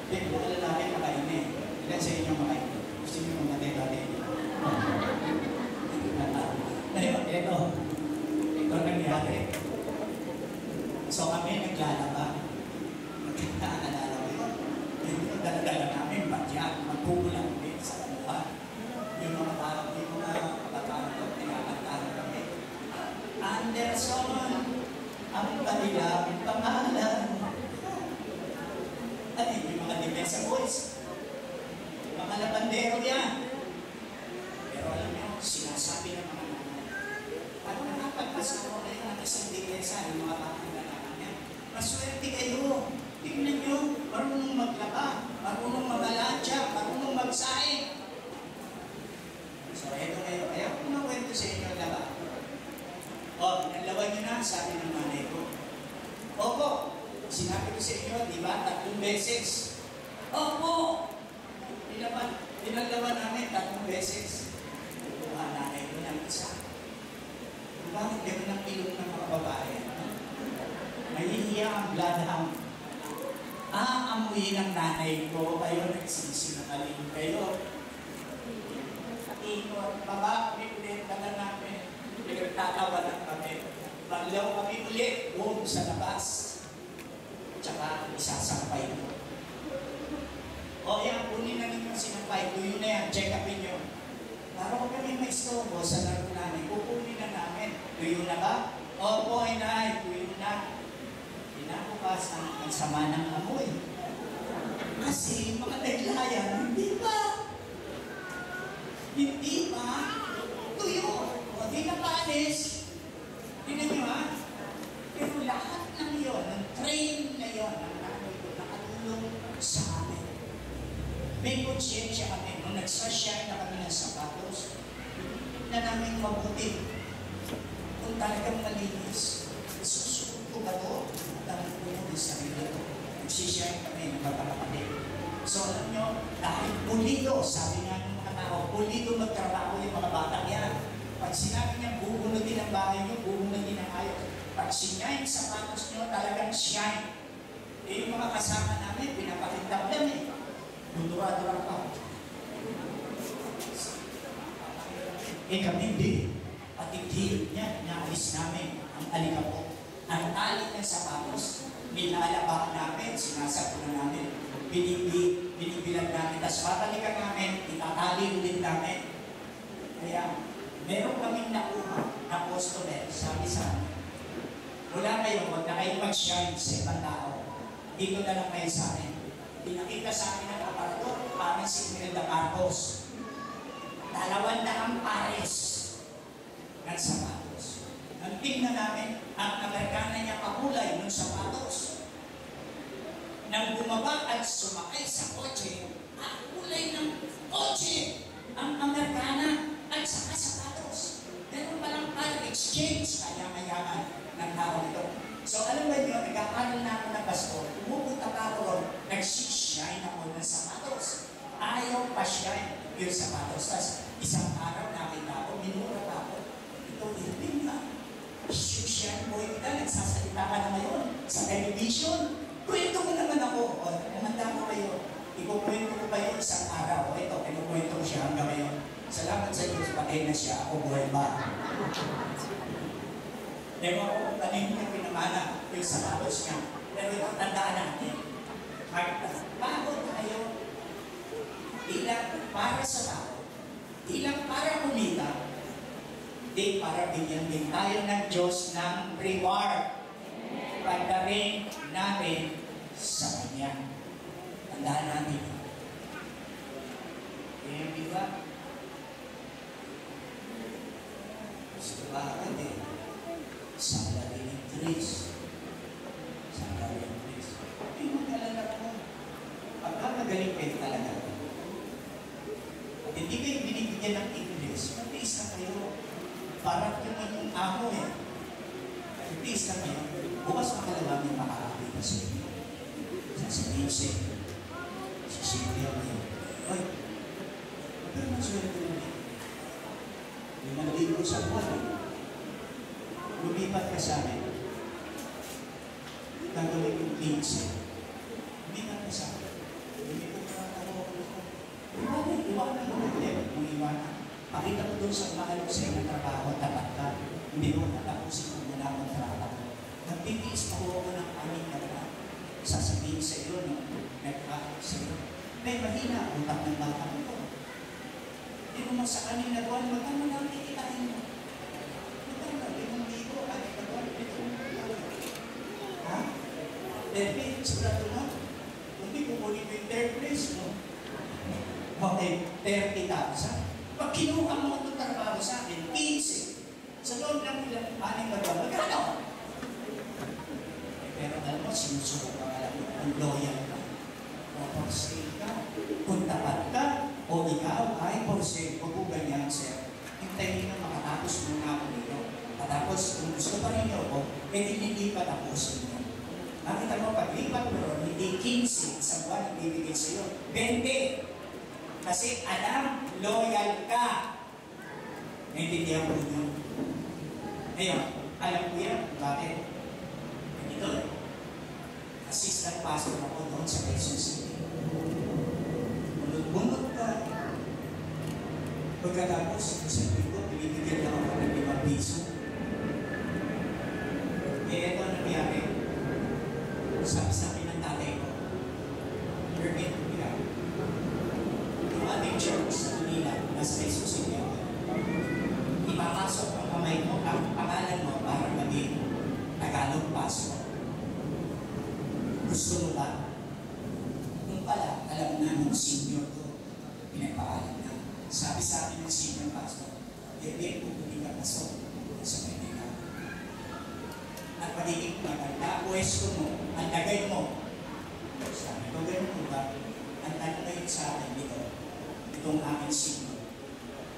Hindi, mga lalaki makainin. Ilan sa inyo makainin? Gusto niyo mamatay tatay niyo? Ito nangyari. So kami naglalaba. Nagkakaalala ko yun. Yung daladala namin, badyak, magpupulang din sa kabuhan. Yung mga kabataan ko, nagkakantahan kami. Anderson, ang kanilang pangalan. At yung mga depensa boys, mga labandero yan. Pero alam niyo, sinasabi ng mga nanay, ano na pagpasama kayo ng isang depensa ng mga batang lalaki niya? Maswerte kayo. Tingnan niyo, marunong maglaba, marunong mag-alansya, marunong magsaing. So, eto kayo. Kaya kung nakwento sa inyo laba. Naglaban niyo na, sabi ng nanay ko. Opo, sinabi ko sa inyo, di ba, 3 beses. Opo! Pinaglaban namin 3 beses. Nanay ko ng isa. Bakit gano'n ang ilong ng mga babae? Mahihiya ang bloodhound. Aamuyin ng nanay ko, kayo nagsisinungaling kayo. Inot, baba kami ulit, dala namin. Pinagtatawa lang kami. Baglaw kami ulit, doon sa labas. Tsaka isasampay ko. Yan, kunin na ninyo sinampay ko. Yun na yan, check upin nyo. Para ko kami may istorbo sa laro namin, kukunin na namin. Tuyo na ba? Opo, inay, tuyo na. Pinakupas ang sama ng amoy. Kasi mga naglayan, hindi pa. Hindi pa. Tuyo. O, di na panis. Tingnan nyo ha. Pero lahat ng yon, ng train na yon, ng nanay ko, nakatulong sa amin. May konsyensya kami nung nagsashine na kami ng sapatos na namin mabuti. Kung talagang malinis, susunod ko ba ito? Talagang ko yung sarili ko. Nagsishine kami ng kapatid. So alam nyo, dahil pulido, sabi nga ng mga tao, pulido magtrabaho yung mga batang yan. Pag sinabi niya, bubunutin ang bahay nyo, bubunutin ang ayos. Pag sinyayin sapatos nyo, talagang shine. Yung mga kasama namin, pinapakita ko yan Dudura-dura pa. Eh kami hindi. Pati-hilot niya, inaalis namin ang alikabok. Ang tali ng sapatos, nilalabak namin, sinasapunan namin, binibilang namin, tapos babalikan namin, itatali ulit namin. Kaya, meron kaming nakuha na customer, sabi sa amin, wala kayo, huwag na kayo mag-shine sa ibang tao. Dito na lang kayo sa akin. Pinakita sa akin ng aparador, parang si Imelda Marcos. 200 pares ng sapatos. Nang tingnan namin, ang Amerikana niya pakulay ng sapatos. Nang bumaba at sumakay sa kotse, ang kulay ng kotse, ang Amerikana at saka sapatos. Meron palang exchange, kaya mayaman ng tao ito. So alam ba niyo, nag-aaral na ako ng pastor, pumupunta pa ako ron, nag-shine ako ng sapatos. Ayaw pa shine yung sapatos. Tapos isang araw nakita ako, minura pa ako. Ito, hindi na. Shine boy ka, nagsasalita ka na ngayon sa television. Kwento mo naman ako. O, kumanda ko kayo. Ikukwento ko kayo isang araw. O ito, kinukwento ko siya hanggang ngayon. Salamat sa Diyos, patay na siya. Ako buhay ba? Demo ako kung kanino yung pinamana yung sapatos niya. Pero ito, tandaan natin. Bago tayo, ilang para sa tao, ilang para kumita, di para bigyan din tayo ng Diyos ng reward. Pagdaring natin sa Kanya. Tandaan natin. Eh, di ba? Gusto ba agad eh? Salary increase. Salary increase. Hindi mo talaga ko. Pagka magaling kayo talaga. At hindi kayo binibigyan ng increase, mag-tiis na kayo. Parang yung inyong amo eh. Mag-tiis na kayo. Bukas makalawang yung makakakita sa inyo. Sasabihin siya. Sisipin mo yun. Oy, pero maswerte mo yun. Yung naligo sa buwan. Lumipat ka sa amin. Gagawin yung 15. Lumipat ka sa amin. Lumipat ka ako. Iwanan mo ulit. Kung iwanan. Pakita mo doon sa mahal ko sa iyong trabaho at tapat ka. Hindi mo natapusin kung wala mong trabaho. Nagtitiis pa ako ng aming naman. Sasabihin sa iyo nung nagkakot sa iyo. May mahina, utak ng bata mo ito. Hindi mo sa kanina buwan, magkano lang ikitain mo? David, sigurado na. Hindi ko kunin mo yung third place, no? Okay, 30,000. Pag kinuha mo itong trabaho sa akin, 15. Sa loob lang nilang 6 na buwan, magkano? Pero alam mo, sinusuko ka alam mo, ang loyal ka. O forsake ka, kung tapat ka, o ikaw ay forsake, o kung ganyan, sir. Hintayin na makatapos muna ako dito. Patapos, kung gusto pa rin ako, hindi pa tapusin mo. Nakita mo, paglipat mo ron, hindi 15 sa buwan ang bibigay sa iyo. 20. Kasi alam, loyal ka. Naintindihan mo yun. Ngayon, alam ko yan. Bakit? Ito eh. Assistant pastor ako doon sa Quezon City. Bunot ka. Pagkatapos, isang ko, binibigyan lang ako ng 5 piso. Eh, ito ang nangyari. Sabi ng tatay ko, permit mo nila. Yung ating church sa Manila, nasa Quezon City ako. Ipapasok ang kamay mo, ang pangalan mo para maging Tagalog pastor. Gusto mo ba? Nung pala, alam na nung senior ko, pinapaalam na. Sabi sa akin ng senior pastor, hindi ko hindi ka pasok sa Manila. At paligid maganda, pwesto mo, ang lagay mo. Sabi ko, gano'n mo ba? Ang tanong sa akin dito, itong aking sino,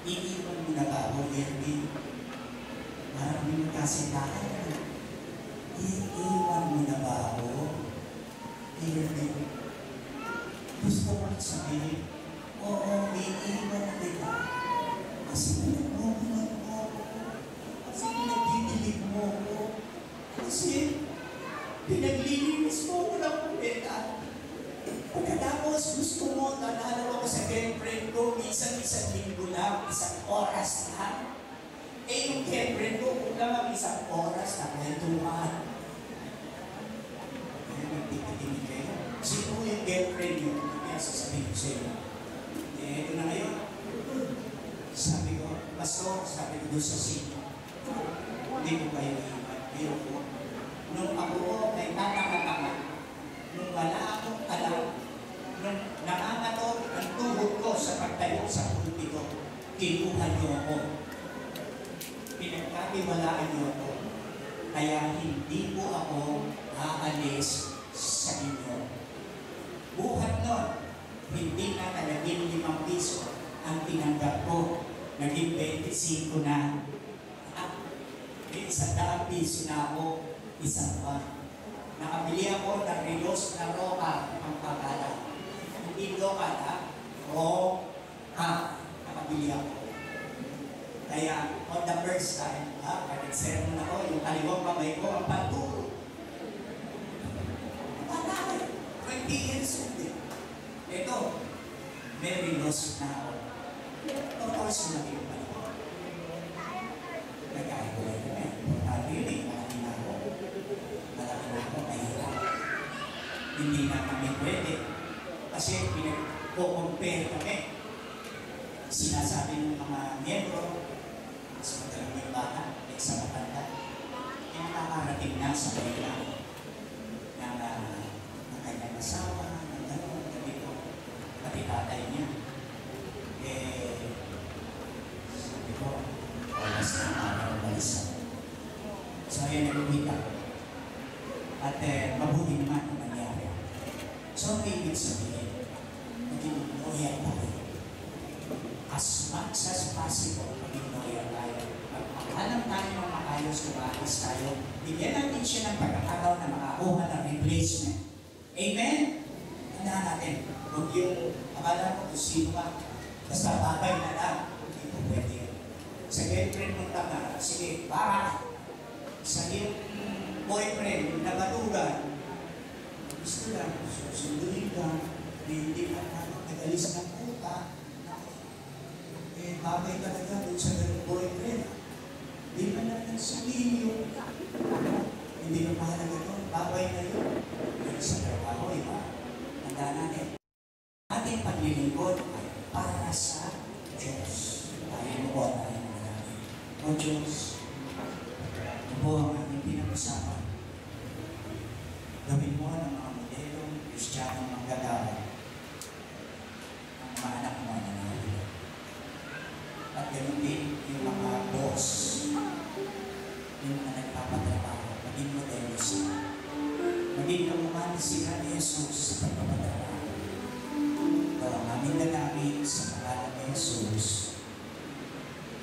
iiwan mo na ba ako, Erwin? Parang may magkasintahan. Iiwan mo na ba ako, Erwin? Gusto ko sabihin, oo, iiwan mo kita. Kasi pinagmumunan mo ako. Kasi pinagdidilig mo ako. Kasi pinaglilinis mo ko ng puleta. Pagkatapos gusto mo, nanalo ako sa girlfriend ko, minsan isang linggo lang, isang oras lang. Eh yung girlfriend ko, kung lang isang oras na kwentuhan. Kaya nagtikitingin kayo. Sino yung girlfriend nyo? Kaya sasabihin ko sa inyo. Eh, ito na ngayon. Sabi ko, Pastor, sabi ko doon sa sino. Hindi ko kayo iiwan. Ayoko. Nung ako ay tatanga-tanga, nung wala akong alam, nung nangangatot ang tuhod ko sa pagtayo sa pulpito, kinuha niyo ako. Pinagkatiwalaan niyo ako. Kaya hindi po ako aalis sa inyo. Buhat nun, hindi na naging 5 piso ang tinanggap ko. Naging 25 na. May 100 piso na ako isang buwan. Nakabili ako ng relos na roka ang pagkala. Hindi lokal ha? Roka. Nakabili ako. Kaya on the first time, pag-sermon ako, yung kaliwang kamay ko ang panturo. Patay. 20 years old din. Ito, may relos na ako. Tapos naging pala. Nagkaya ko lang yun. Really, malaki na ako. Malaki na ako, mahirap. Hindi na kami pwede. Kasi pinag-compare kami. Sinasabi ng mga miyembro, mas magalang yung bata, sa matanda. Yung nakakarating na sa kanila na kanyang asawa, ng gano'n, ganito, pati tatay niya. Sabi ko, oras na araw balisa. So, ayan, nag-uwita. At mabuti naman ang nangyari. So, ang ibig sabihin, maging loyal tayo. As much as possible, maging loyal tayo. Magpakalam tayo ng maayos kung maayos tayo. Bigyan natin siya ng pagkakataon na makakuha ng replacement. Amen? Tandaan natin, huwag yung akala mo kung sino ka. Basta babay na lang, hindi po pwede. Sa girlfriend mong tanga, sige, para. Sa iyong boyfriend, yung nabatugan, gusto lang, susunduin ka, hindi ka nag-alis ng puta, babay talaga doon sa ganung boyfriend. Hindi ka na nagsabihin yung hindi ka mahalaga doon, babay na yun. Yung sa trabaho, iba. Tandaan natin, ating paglilingkod ay para sa Diyos. Tayo mo tayo natin. O Diyos, ito po ang ating pinag-usapan. Gawin mo ng mga modelong Kristiyanong manggagawa ang mga anak mo na nangyari. At ganoon din yung mga boss, yung mga nagpapatrabaho, maging modelo sila. Maging kamuhan sila ni Jesus sa pagpapatrabaho. Ito ang aming dalangin sa pangalan ni Jesus.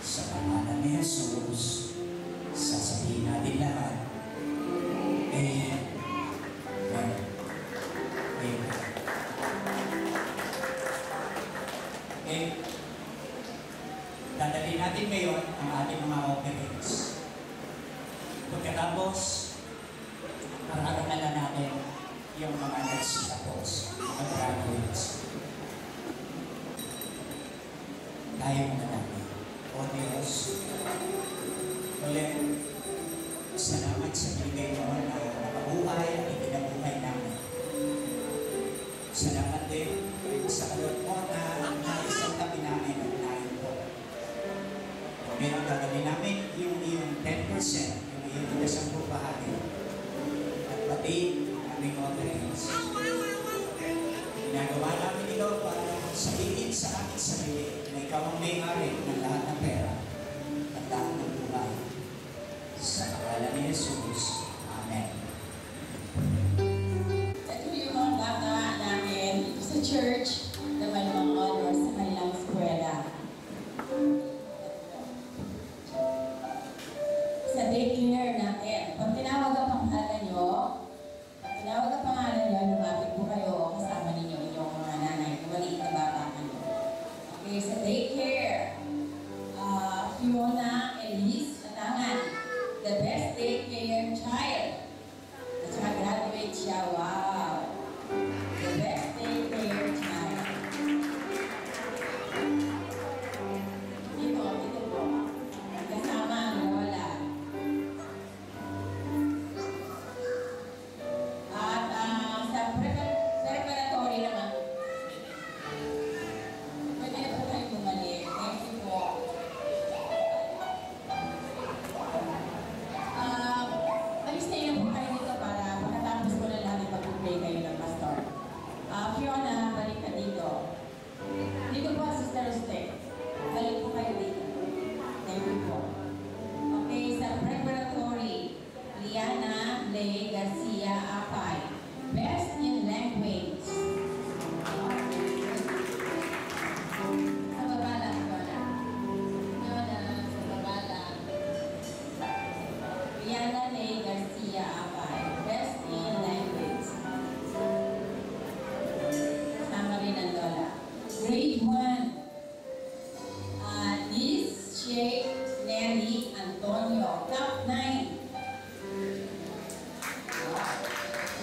Sa pangalan ni Jesus, sasabihin natin lahat, Amen. Amen. Okay. Dadalhin natin ngayon ang ating mga offerings. Pagkatapos, pararangalan natin yung mga nagsitapos, mga graduates. Tayo muna natin. O Diyos, ulit, salamat sa binigay mo na nakabuhay at ikinabuhay namin. Salamat din sa kalot mo na naisang tabi namin at nain po. Meron gagawin namin yung 10%, yung iyong isang bahagi. At pati aming offerings. Ginagawa namin ito para sabihin sa aking sarili na ikaw ang may-ari ng lahat ng pera at lahat ng buhay. Sa pangalan ni Jesus. Amen. Ito yung mga bata namin sa church na may mga honors sa kanilang eskwela. Sa date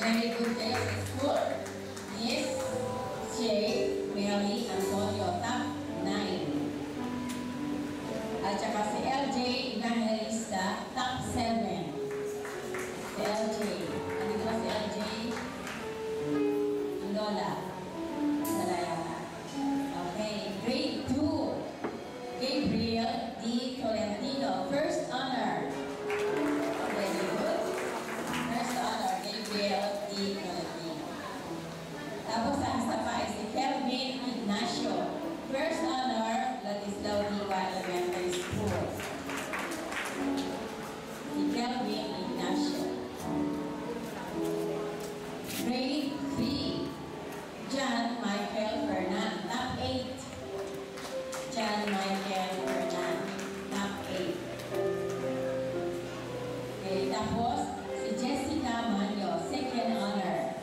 Very good kayo sa school. Miss J. Mary Antonio, top 9. At saka si LJ Evangelista, top 7. Si LJ. Ano ba si LJ? Lola. Salaya. Okay. Grade 2. Gabriel D. Tolentino, first honor. Very good. First honor, Gabriel D. Tolentino. Tapos ang isa pa ay si Kelvin Ignacio. First honor, Ladislao Diva Elementary School. Si Kelvin Ignacio. Grade 3, John Michael Fernan, top 8. John Michael Fernan, top 8. Okay, tapos si Jessica Manyo, second honor.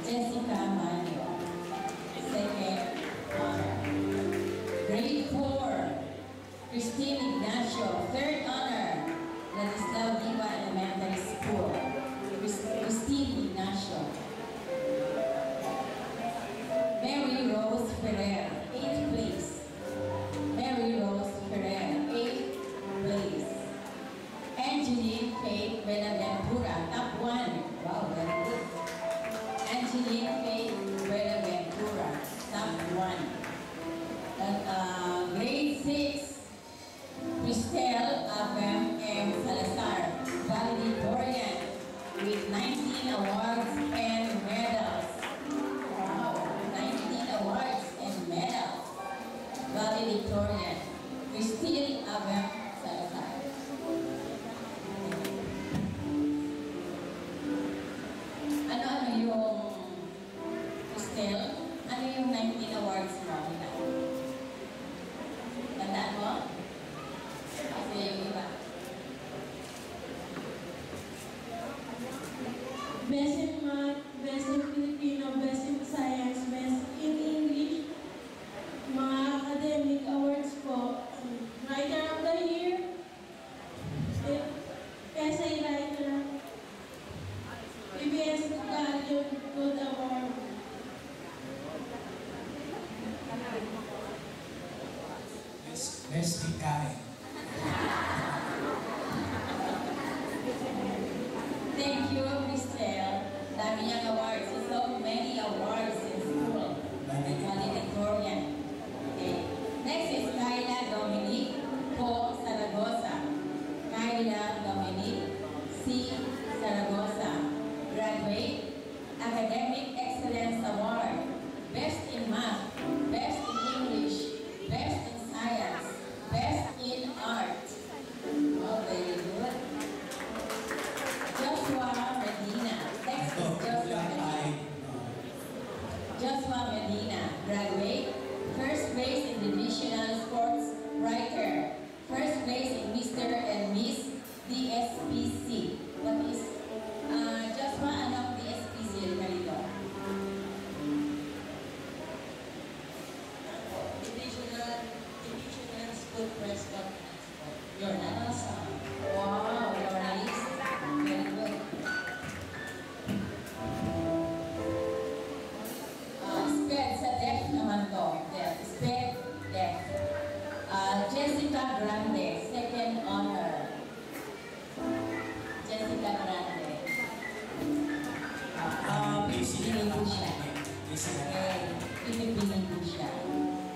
Jessica Manyo, second honor. Grade 4, Christine Ignacio, third honor. Ladislao Diva Elementary School. Christine Ignacio. Mary Rose Ferrer, 8th place. Mary Rose Ferrer, 8th place. Angeline Faith Benaventura, top 1. Wow, very good. Angeline Faith Benaventura, top 1. Grade 6, Cristel Abem M. Salazar, valedictorian with 19 awards and medals. Wow, 19 awards and medals. Valedictorian, Cristel Abem Salazar. Ano yung Cristel? Ano yung 19 awards mo? Tandaan mo? Kasi yung iba. Best in Math, Best in Filipino, Best in Science, Best in English. Mga academic awards po. Writer of the Year, Essay Writer, PBS Guardian Good Award. Best Ikay. Thank you, Cristel. Dami niyang awards. So many awards in school. Valedictorian. Okay. Next is Kyla Dominic Po Zaragoza. Kyla Dominic C. Zaragoza. Graduate. Academic Excellence Award. Best in Math. Best in English. Best in Science. Best in Art. Oh, very good. Joshua Medina. Next is Joshua Medina. Joshua Medina, graduate. First place in Divisional Sports Writer. First place in Mr. and Miss DSPC. What is, Joshua, anong DSPC yung ganito? Divisional School Press Conference. Journalist. Wow, journalist. Very good. Sped sa deaf naman to. Sped deaf. Jessica Grande, second honor. Jessica Grande. Pinipili ko siya. Pinipili ko siya.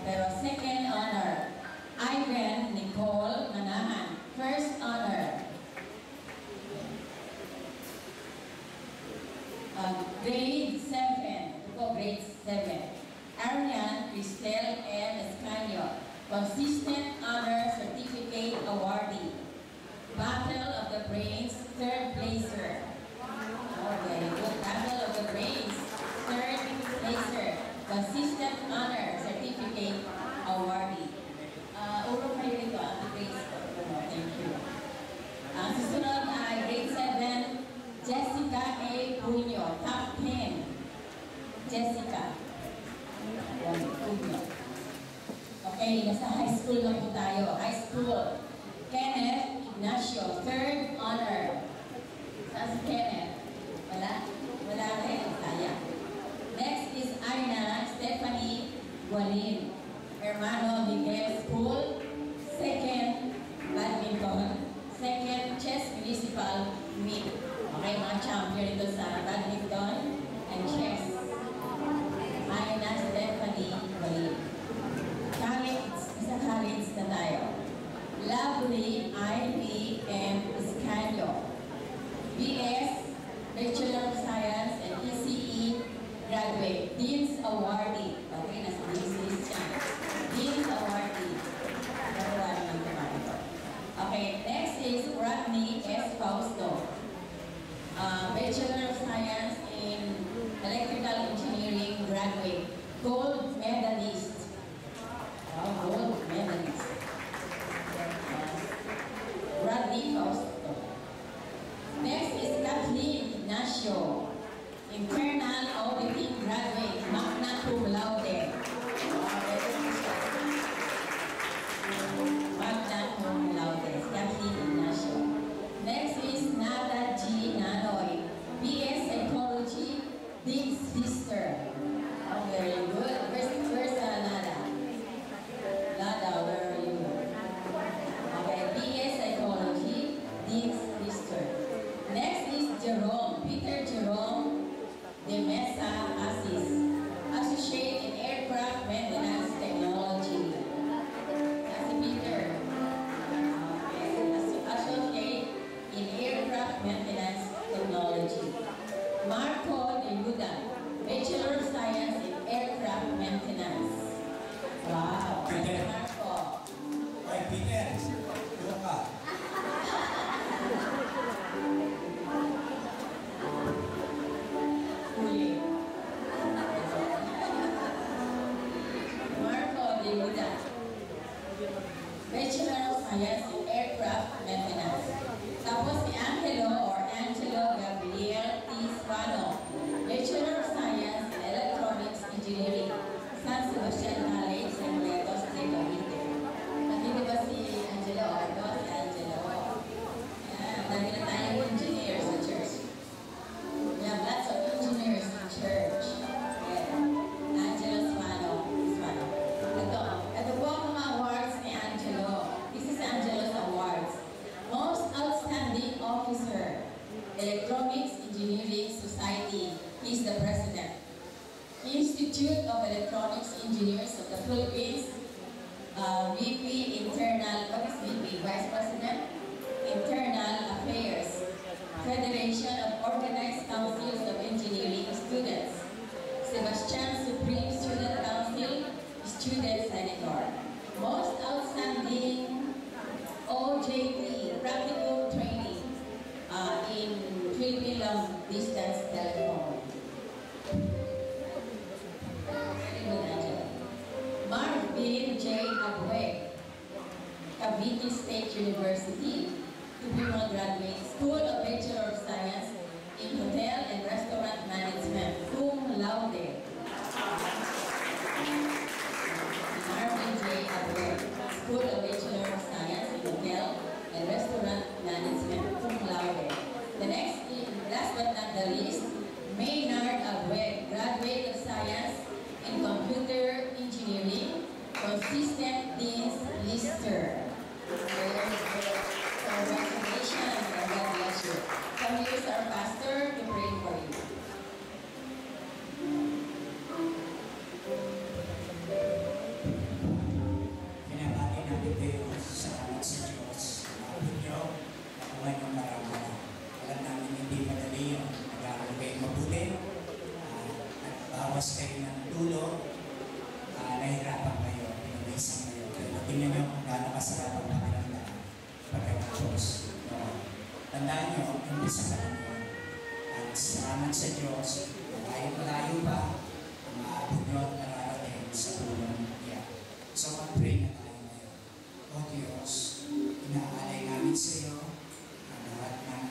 Pero second honor. Ivan Nicole Manahan, first honor. Grade 7. Ito grade 7. Arian Cristel M. Escanio, consistent honor certificate awardee. Battle of the Brains, third placer. Oh, very good. Battle of the Brains, third placer. Consistent honor certificate awardee. Urong kayo rito ang grades ko. Thank you. Ang susunod ay grade 7, Jessica A. Puño, top 10. Jessica Puño. Okay, nasa high school na po tayo. High school. Kenneth Ignacio, third honor. Saan si Kenneth? Wala? Hermano Miguel School. Second, badminton. Second, chess municipal meet. Okay, mga champion ito sa badminton and chess. Aina Stephanie Bali. College, sa college na tayo. Lovely Ivy M. Iscanio. BS, Bachelor of Science and ECE graduate. Dean's Awardee. Okay, nasa Dean's siya. Dean's Awardee. Nakuha naman naman ito. Okay, next is Rodney S. Fausto. Bachelor of Science in Electrical Engineering graduate. Gold medalist. Oh, gold medalist. Rodney Fausto. Next is Kathleen Ignacio. Internal Auditing graduate, magna cum laude. Magna cum laude, Kathleen Ignacio. Next is Nada G. Nanoy, BS Psychology, Dean's Sister. Oh, very good. Where's Nada? Nada, where are you? Okay, BS Psychology, Dean's Sister. Next is Jerome, Peter Jerome de Mesa Asis, Associate in Aircraft Maintenance Technology. That's Peter. Associate in Aircraft Maintenance Technology. Marco de Yuda, Bachelor of Science in Aircraft Maintenance. Wow, Peter. Marco. Oy, Peter, doon ka. Marco de Yuda, Bachelor of Science in Aircraft Maintenance. Tapos si Angelo Gabriel T. Spano, Bachelor of Science in Electronics Engineering, San Sebastian College, San Marcos de Cavite. Nandito ba si Angelo? Ito si Angelo. Yan, dami na tayong engineers sa church. We have lots of engineers in church. Yeah. Angelo Spano. Ito po ang mga awards ni Angelo. This is Angelo's awards. Most Outstanding Officer, Electronics Engineering Society. He is the president. Institute of Electronics Engineers of the Philippines. VP Internal, what is VP? Vice President? Internal Affairs. Federation of Organized Councils of Engineering Students. Sebastian Supreme Student Council, Student Senator. Most Outstanding OJT, Practical Training in Philippine Long Distance Telephone. Very good, Angela. Marvin J. Abueg, Cavite State University, Diploma graduate, School of Bachelor of Science in Hotel and Restaurant Management, cum laude. Marvin J. Abueg, School of Bachelor of Science in Hotel and Restaurant Management, cum laude. The next, last but not the least, Maynard Abueg, Graduate of Science in Computer Engineering, Consistent Dean's Lister. Congratulations and God bless you. Come use our pastor to pray for you. Pinabati namin kayo sa salamat sa Diyos. Ako nyo, nakuha nyo marami. Alam namin hindi madali yun. Nag-aaral kayo mabuti. At bawas kayo ng tulong. Nahirapan kayo. Pinawisan kayo. Pero tingnan nyo kung gaano kasarap ang pakiramdam. Pagkakapos. Tandaan nyo, hindi sa kanyo. At salamat sa Diyos. Malayo-malayo pa. Ang maabot nyo at nararating sa tulong niya. So, mag-pray na tayo ngayon. O Diyos, inaalay namin sa iyo ang lahat ng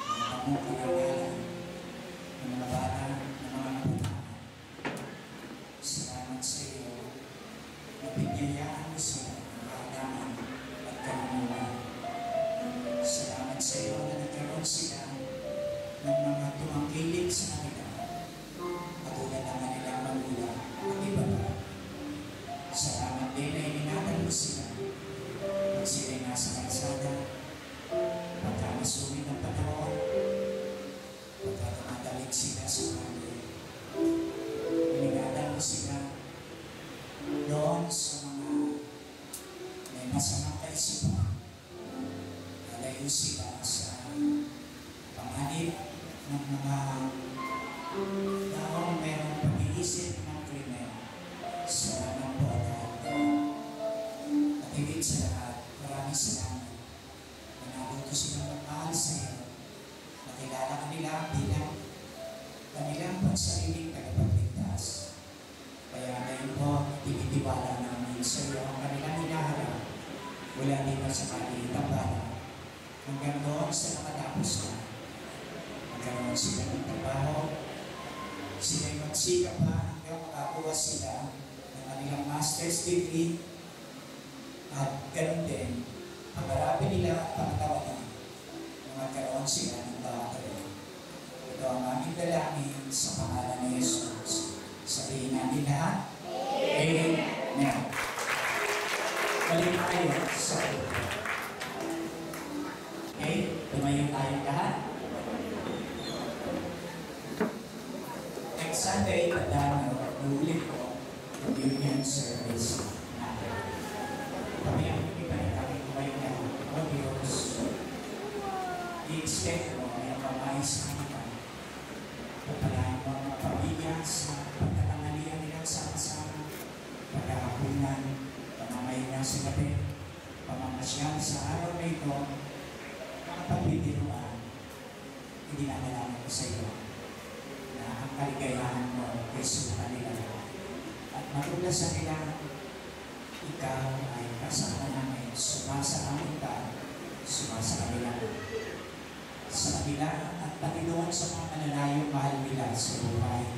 mga pamukaralan, ng mga bata, ng mga kabataan. Salamat sa iyo na binyayaan mo sila ng kaalaman at kanunuan. Salamat sa iyo na nagkaroon sila ng mga tumangkilik sa kanila. Katulad ng kanilang magulang at iba pa. Salamat din Daong merong pag-iisip ng krimen sa ng boda. At higit sa lahat, maraming salamat na nabuto silang magmahal sa iyo. Nakilala kanila bilang kanilang pagsariling tagapagligtas. Kaya ngayon po, tinitiwala namin sa iyo ang kanilang hinaharap mula dito sa kanilang bala hanggang doon sa nakatapos na. Magkaroon sila ng trabaho, sila'y magsikap pa hanggang makakuha sila ng kanilang master's degree at ganoon din, pangarapin nila at pangatawanan na magkaroon sila ng doctorate. Ito ang aming dalangin sa pangalan ni Jesus. Sabihin namin lahat, Amen. Balik tayo sa Biblia. Okay, tumayo tayo lahat. Next Sunday, ulit ko yung union service natin. Kami ang ipanagkakit ko kayo na o Diyos. I-expect mo na yung pamais namin ka. Pagpalain mo ang mga pamilya sa pagkatangalian nilang sama-sama, pagkakapunan, pamamahinga sa gabi, pamamasyal sa araw na ito, mga pagbibiruan, idinadalaman ko sa iyo na ang kaligayahan mo ay suka nila at matula sa nila, ikaw ay kasama namin, sumasa amin ka, sumasa kanila. Sa kanila at pati doon sa mga mananayong mahal nila sa buhay.